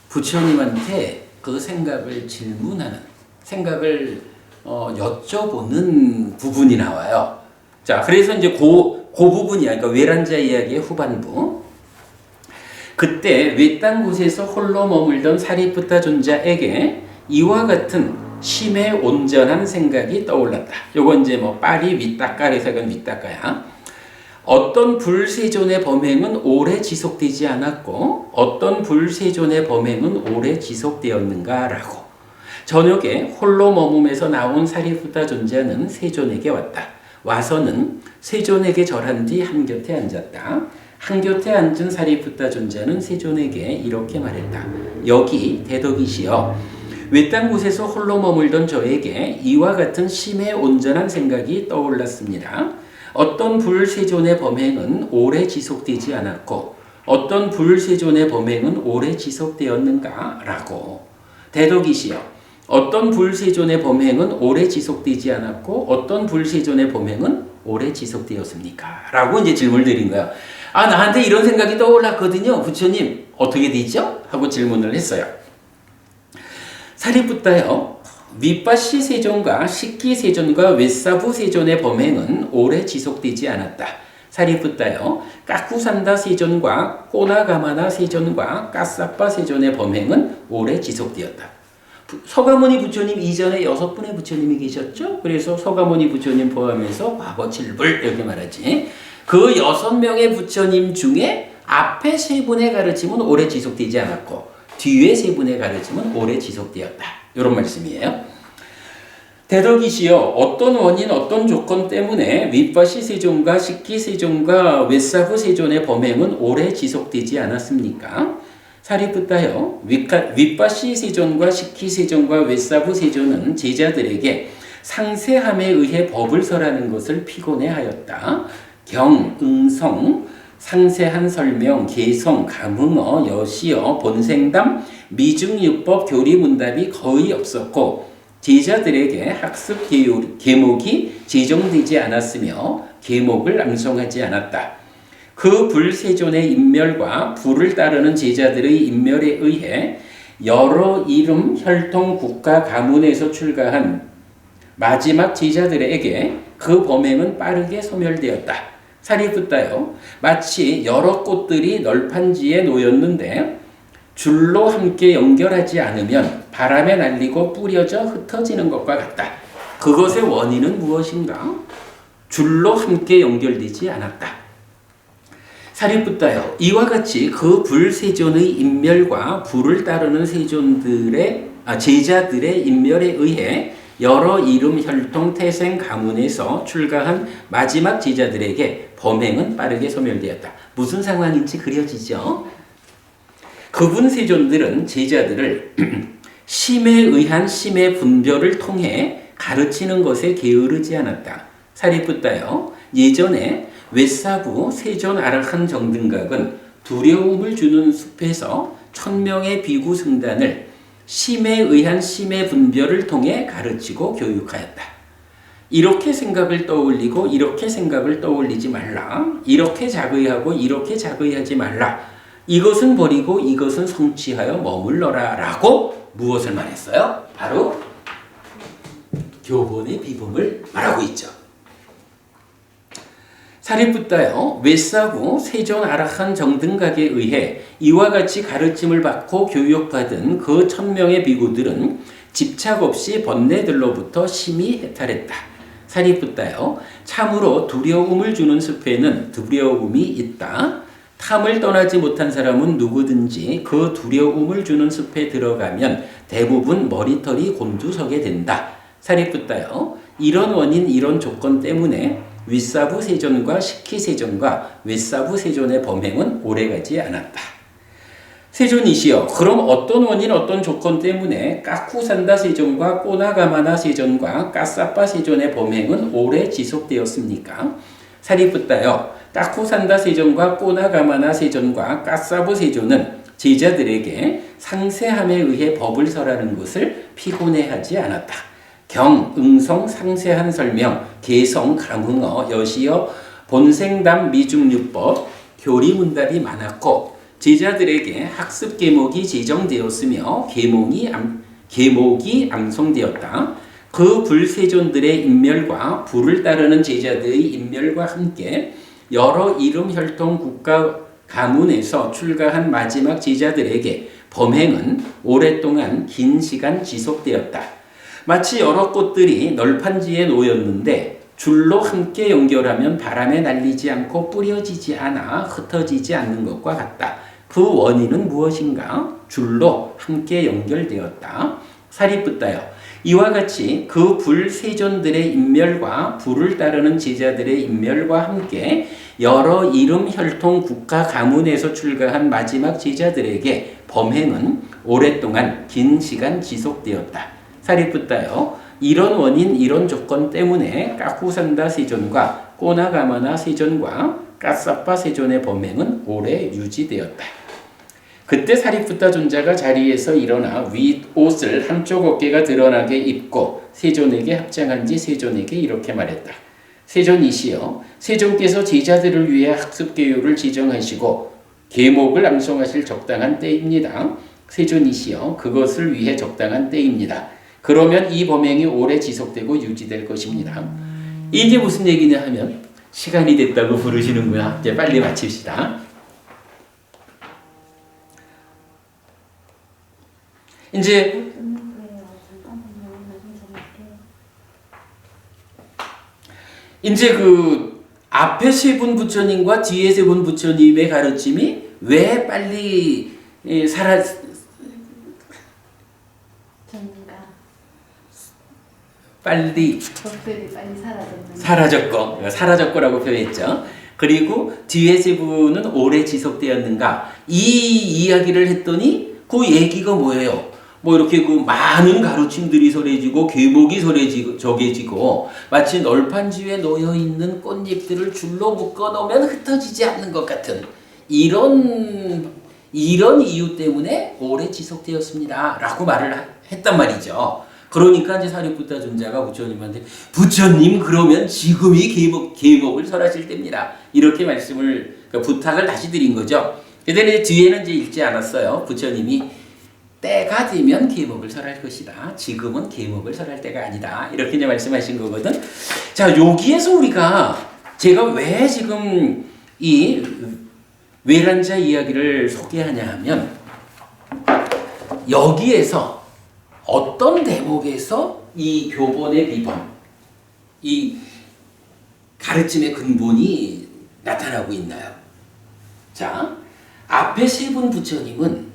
[SPEAKER 1] 부처님한테 그 생각을 질문하는 생각을 여쭤보는 부분이 나와요. 자, 그래서 이제 그 부분이야. 그러니까 외란자 이야기의 후반부. 그때 외딴 곳에서 홀로 머물던 사리푸타 존자에게 이와 같은 심해 온전한 생각이 떠올랐다. 요건 이제 뭐 파리 위따까를 해석은 위따까야. 어떤 불세존의 범행은 오래 지속되지 않았고 어떤 불세존의 범행은 오래 지속되었는가라고. 저녁에 홀로 머무면서 나온 사리푸타 존자는 세존에게 왔다. 와서는 세존에게 절한 뒤 한곁에 앉았다. 한곁에 앉은 사리푸타 존자는 세존에게 이렇게 말했다. 여기 대덕이시여. 외딴 곳에서 홀로 머물던 저에게 이와 같은 심해 온전한 생각이 떠올랐습니다. 어떤 불세존의 범행은 오래 지속되지 않았고 어떤 불세존의 범행은 오래 지속되었는가? 라고. 대덕이시여. 어떤 불세존의 범행은 오래 지속되지 않았고 어떤 불세존의 범행은 오래 지속되었습니까? 라고 이제 질문을 드린 거예요. 아, 나한테 이런 생각이 떠올랐거든요. 부처님, 어떻게 되죠? 하고 질문을 했어요. 사리푸타여, 윗바시 세존과 식기 세존과 웨사부 세존의 범행은 오래 지속되지 않았다. 사리푸타여, 까쿠산다 세존과 꼬나가마나 세존과 까사빠 세존의 범행은 오래 지속되었다. 서가모니 부처님 이전에 6분의 부처님이 계셨죠? 그래서 서가모니 부처님 포함해서 과거 7불 이렇게 말하지. 그 6명의 부처님 중에 앞에 3분의 가르침은 오래 지속되지 않았고 뒤에 3분의 가르침은 오래 지속되었다. 이런 말씀이에요. 대덕이시여, 어떤 원인 어떤 조건 때문에 윗바시 세존과 식기 세존과 웨사부 세존의 범행은 오래 지속되지 않았습니까? 사리푸타여, 윗바시 세존과 식기 세존과 웨사부 세존은 제자들에게 상세함에 의해 법을 설하는 것을 피곤해 하였다. 경, 응성, 상세한 설명, 개성, 감흥어, 여시어, 본생담, 미중유법, 교리문답이 거의 없었고 제자들에게 학습 계목이 제정되지 않았으며 계목을 암송하지 않았다. 그 불세존의 인멸과 불을 따르는 제자들의 인멸에 의해 여러 이름, 혈통, 국가, 가문에서 출가한 마지막 제자들에게 그 범행은 빠르게 소멸되었다. 사리푸타여, 마치 여러 꽃들이 널판지에 놓였는데 줄로 함께 연결하지 않으면 바람에 날리고 뿌려져 흩어지는 것과 같다. 그것의 원인은 무엇인가? 줄로 함께 연결되지 않았다. 사리푸타여, 이와 같이 그 불세존의 인멸과 불을 따르는 제자들의 인멸에 의해 여러 이름, 혈통, 태생, 가문에서 출가한 마지막 제자들에게 범행은 빠르게 소멸되었다. 무슨 상황인지 그려지죠? 그분 세존들은 제자들을 심에 의한 심의 분별을 통해 가르치는 것에 게으르지 않았다. 사리푸타여, 예전에 웨사부 세존 아라한 정등각은 두려움을 주는 숲에서 1000명의 비구 승단을 심에 의한 심의 분별을 통해 가르치고 교육하였다. 이렇게 생각을 떠올리고 이렇게 생각을 떠올리지 말라. 이렇게 자의하고 이렇게 자의하지 말라. 이것은 버리고 이것은 성취하여 머물러라. 라고 무엇을 말했어요? 바로 교본의 비범을 말하고 있죠. 사리푸타여, 웨사부 세존 아라한 정등각에 의해 이와 같이 가르침을 받고 교육받은 그 1000명의 비구들은 집착 없이 번뇌들로부터 심히 해탈했다. 사리푸타여, 참으로 두려움을 주는 숲에는 두려움이 있다. 탐을 떠나지 못한 사람은 누구든지 그 두려움을 주는 숲에 들어가면 대부분 머리털이 곤두서게 된다. 사리푸타여, 이런 원인 이런 조건 때문에 윗사부 세존과 식기 세존과 웨사부 세존의 범행은 오래가지 않았다. 세존이시여, 그럼 어떤 원인 어떤 조건 때문에 까쿠산다 세존과 꼬나가마나 세존과 까사빠 세존의 범행은 오래 지속되었습니까? 사리푸타여, 까쿠산다 세존과 꼬나가마나 세존과 까사부 세존은 제자들에게 상세함에 의해 법을 설하는 것을 피곤해하지 않았다. 경, 응성, 상세한 설명, 개성, 감흥어, 여시어, 본생담, 미중유법, 교리문답이 많았고 제자들에게 학습 계목이 제정되었으며 계목이 암송되었다. 그 불세존들의 인멸과 불을 따르는 제자들의 인멸과 함께 여러 이름, 혈통, 국가, 가문에서 출가한 마지막 제자들에게 범행은 오랫동안 긴 시간 지속되었다. 마치 여러 꽃들이 널판지에 놓였는데 줄로 함께 연결하면 바람에 날리지 않고 뿌려지지 않아 흩어지지 않는 것과 같다. 그 원인은 무엇인가? 줄로 함께 연결되었다. 사리붓다여, 이와 같이 그 불세존들의 인멸과 불을 따르는 제자들의 인멸과 함께 여러 이름 혈통 국가 가문에서 출가한 마지막 제자들에게 범행은 오랫동안 긴 시간 지속되었다. 사리붓다여, 이런 원인 이런 조건 때문에 까쿠산다 세존과 꼬나가마나 세존과 까사파 세존의 범행은 오래 유지되었다. 그때 사리푸타 존자가 자리에서 일어나 윗옷을 한쪽 어깨가 드러나게 입고 세존에게 합장한 뒤 세존에게 이렇게 말했다. 세존이시여, 세존께서 제자들을 위해 학습 계율을 지정하시고 계목을 암송하실 적당한 때입니다. 세존이시여, 그것을 위해 적당한 때입니다. 그러면 이 범행이 오래 지속되고 유지될 것입니다. 이게 무슨 얘기냐 하면 시간이 됐다고 부르시는구나. 이제 빨리 마칩시다. 이제 그 앞에 세 분 부처님과 뒤에 세 분 부처님의 가르침이 왜 빨리 빨리 사라졌고라고 표현했죠. 그리고 뒤에 세 분은 오래 지속되었는가? 이 이야기를 했더니 그 얘기가 뭐예요? 뭐 이렇게 그 많은 가르침들이 설해지고 계목이 적해지고 마치 널판지에 놓여 있는 꽃잎들을 줄로 묶어 놓으면 흩어지지 않는 것 같은 이런 이유 때문에 오래 지속되었습니다라고 말을 했단 말이죠. 그러니까 이제 사리푸타 존자가 부처님한테 부처님 그러면 지금이 계목을 설하실 때입니다. 이렇게 부탁을 다시 드린 거죠. 그런데 뒤에는 이제 읽지 않았어요. 부처님이 때가 되면 계목을 설할 것이다. 지금은 계목을 설할 때가 아니다. 이렇게 이제 말씀하신 거거든. 자, 여기에서 제가 왜 지금 이 외란자 이야기를 소개하냐 하면 여기에서 어떤 대목에서 이 교본의 비범, 이 가르침의 근본이 나타나고 있나요? 자, 앞에 세 분 부처님은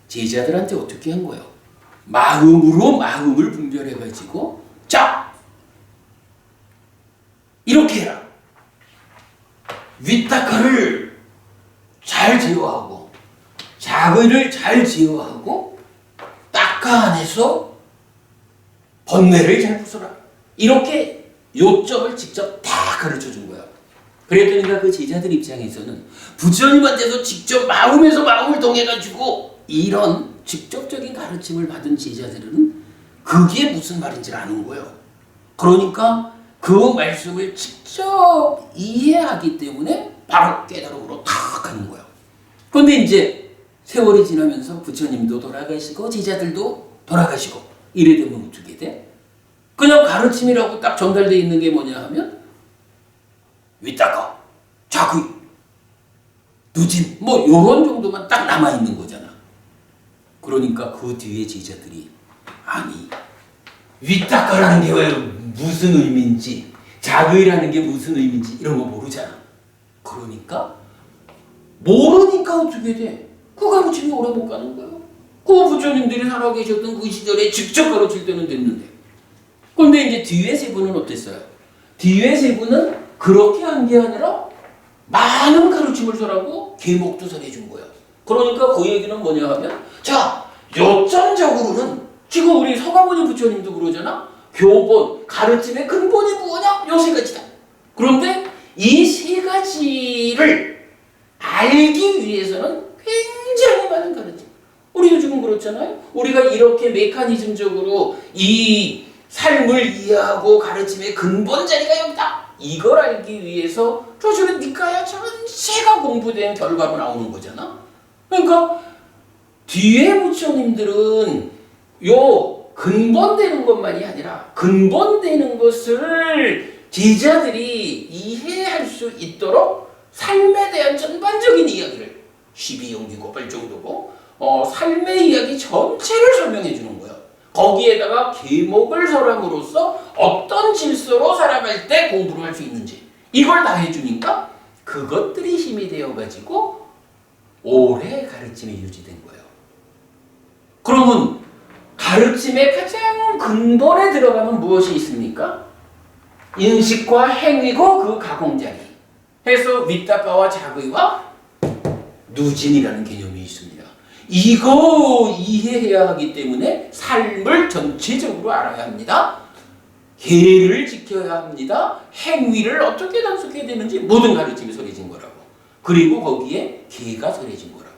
[SPEAKER 1] 제자들한테 어떻게 한 거예요? 마음으로 마음을 분별해가지고 자! 이렇게 해라. 위타카를 잘 제어하고 자의를 잘 제어하고 딱가 안에서 번뇌를 잘 부숴라. 이렇게 요점을 직접 다 가르쳐 준 거야. 그랬더니 그 제자들 입장에서는 부처님한테서 직접 마음에서 마음을 통해가지고 이런 직접적인 가르침을 받은 제자들은 그게 무슨 말인지 아는 거예요. 그러니까 그 말씀을 직접 이해하기 때문에 바로 깨달음으로 탁 가는 거예요. 그런데 이제 세월이 지나면서 부처님도 돌아가시고 제자들도 돌아가시고 이래 되면 어떻게 돼? 그냥 가르침이라고 딱 전달되어 있는 게 뭐냐 하면 위따가, 자귀, 누진 뭐 이런 정도만 딱 남아있는 거잖아. 그러니까 그 뒤에 제자들이 아니 위따가라는 게 왜 무슨 의미인지 자귀라는 게 무슨 의미인지 이런 거 모르잖아. 그러니까 모르니까 어떻게 돼? 그 가르침이 오래 못 가는 거예요. 그 부처님들이 살아계셨던 그 시절에 직접 가르칠 때는 됐는데. 그런데 이제 뒤에 세 분은 어땠어요? 뒤에 세 분은 그렇게 한 게 아니라 많은 가르침을 설하고 계목도 설해준 거예요. 그러니까 그 얘기는 뭐냐 하면 자, 요점적으로는 지금 우리 서가모니 부처님도 그러잖아. 교본, 가르침의 근본이 뭐냐? 요 세 가지다. 그런데 이 세 가지를 알기 위해서는 굉장히 많은 가르침. 우리도 지금 그렇잖아요. 우리가 이렇게 메커니즘적으로 이 삶을 이해하고 가르침의 근본 자리가 여기다. 이걸 알기 위해서 저절은 니까야 전체가 공부된 결과로 나오는 거잖아. 그러니까 뒤에 부처님들은 요 근본되는 것만이 아니라 근본되는 것을 제자들이 이해할 수 있도록 삶에 대한 전반적인 이야기를 12용기고별 정도고 삶의 이야기 전체를 설명해 주는 거예요. 거기에다가 계목을 설함으로써 어떤 질서로 살아갈 때 공부를 할 수 있는지 이걸 다 해주니까 그것들이 힘이 되어가지고 오래 가르침이 유지된 거예요. 그러면 가르침의 가장 근본에 들어가면 무엇이 있습니까? 인식과 행위고 그 가공자리 해서 윗닦아와 작의와 누진이라는 개념이 있습니다. 이거 이해해야 하기 때문에 삶을 전체적으로 알아야 합니다. 계를 지켜야 합니다. 행위를 어떻게 단속해야 되는지 모든 가르침이 설해진 거라고. 그리고 거기에 계가 설해진 거라고.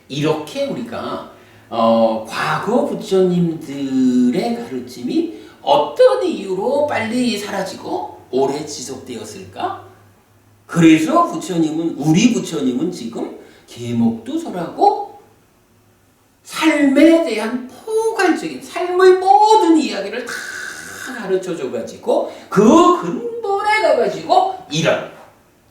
[SPEAKER 1] 이렇게 우리가 과거 부처님들의 가르침이 어떤 이유로 빨리 사라지고 오래 지속되었을까? 그래서 우리 부처님은 지금 계목도 설하고 삶에 대한 포괄적인 삶의 모든 이야기를 다 가르쳐줘가지고 그 근본에 가가지고 이런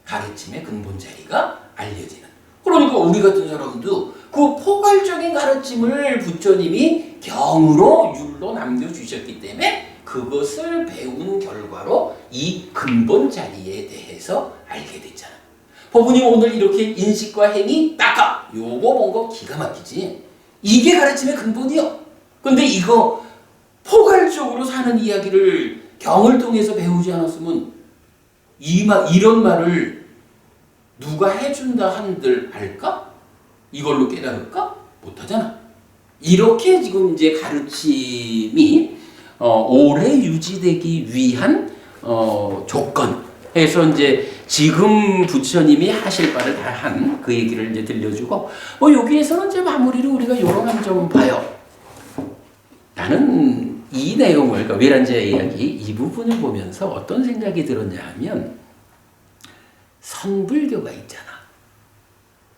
[SPEAKER 1] 가르침의 근본 자리가 알려지는. 그러니까 우리 같은 사람도 그 포괄적인 가르침을 부처님이 경으로 율로 남겨주셨기 때문에 그것을 배운 결과로 이 근본 자리에 대해서 알게 됐잖아. 법부님 오늘 이렇게 인식과 행위 닦아 요거 뭔가 기가 막히지. 이게 가르침의 근본이요. 근데 이거 포괄적으로 사는 이야기를 경을 통해서 배우지 않았으면 이런 말을 누가 해준다 한들 알까? 이걸로 깨달을까? 못하잖아. 이렇게 지금 이제 가르침이 오래 유지되기 위한 조건 해서 이제 지금 부처님이 하실 바를 다 한 그 얘기를 이제 들려주고 여기에서는 이제 마무리를 우리가 요런 좀 봐요. 나는 이 내용을 그러니까 외란자의 이야기 이 부분을 보면서 어떤 생각이 들었냐 하면 선불교가 있잖아.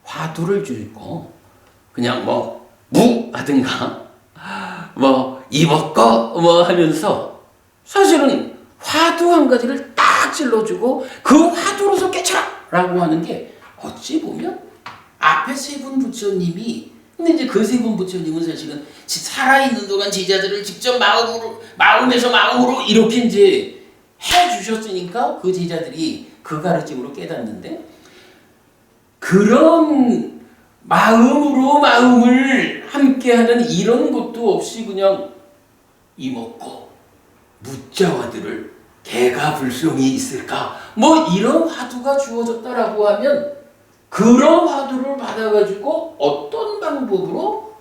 [SPEAKER 1] 화두를 주고 그냥 무 하든가 이먹고 하면서 사실은 화두 한 가지를 딱 찔러주고 그 화두로서 깨쳐라 라고 하는 게 어찌 보면 앞에 세 분 부처님이 근데 이제 그 세 분 부처님은 사실은 살아있는 동안 제자들을 직접 마음에서 마음으로 이렇게 이제 해주셨으니까 그 제자들이 그 가르침으로 깨닫는데 그런 마음으로 마음을 함께하는 이런 것도 없이 그냥 이먹고 무자와들을 개가 불성이 있을까 이런 화두가 주어졌다라고 하면 그런 화두를 받아가지고 어떤 방법으로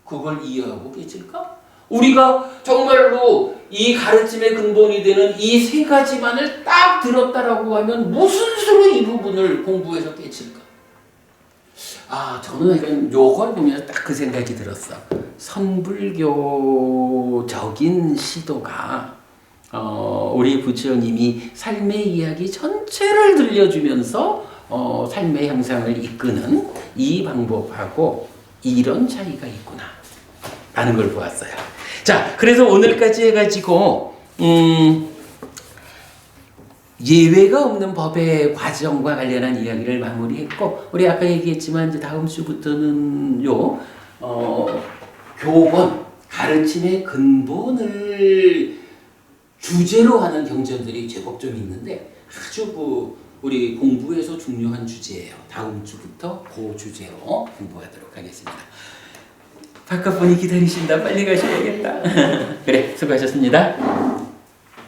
[SPEAKER 1] 그걸 이해하고 계실까? 우리가 정말로 이 가르침의 근본이 되는 이 세 가지만을 딱 들었다라고 하면 무슨 수로 이 부분을 공부해서 깨칠까? 저는 약간 요걸 보면서 딱 그 생각이 들었어. 선불교적인 시도가 우리 부처님이 삶의 이야기 전체를 들려주면서 삶의 향상을 이끄는 이 방법하고 이런 차이가 있구나 라는 걸 보았어요. 자, 그래서 오늘까지 해가지고 예외가 없는 법의 과정과 관련한 이야기를 마무리했고 우리 아까 얘기했지만 이제 다음 주부터는 교본 가르침의 근본을 주제로 하는 경전들이 제법 좀 있는데 아주 우리 공부에서 중요한 주제예요. 다음 주부터 그 주제로 공부하도록 하겠습니다. 바깥분이 기다리신다. 빨리 가셔야겠다. 그래, 수고하셨습니다.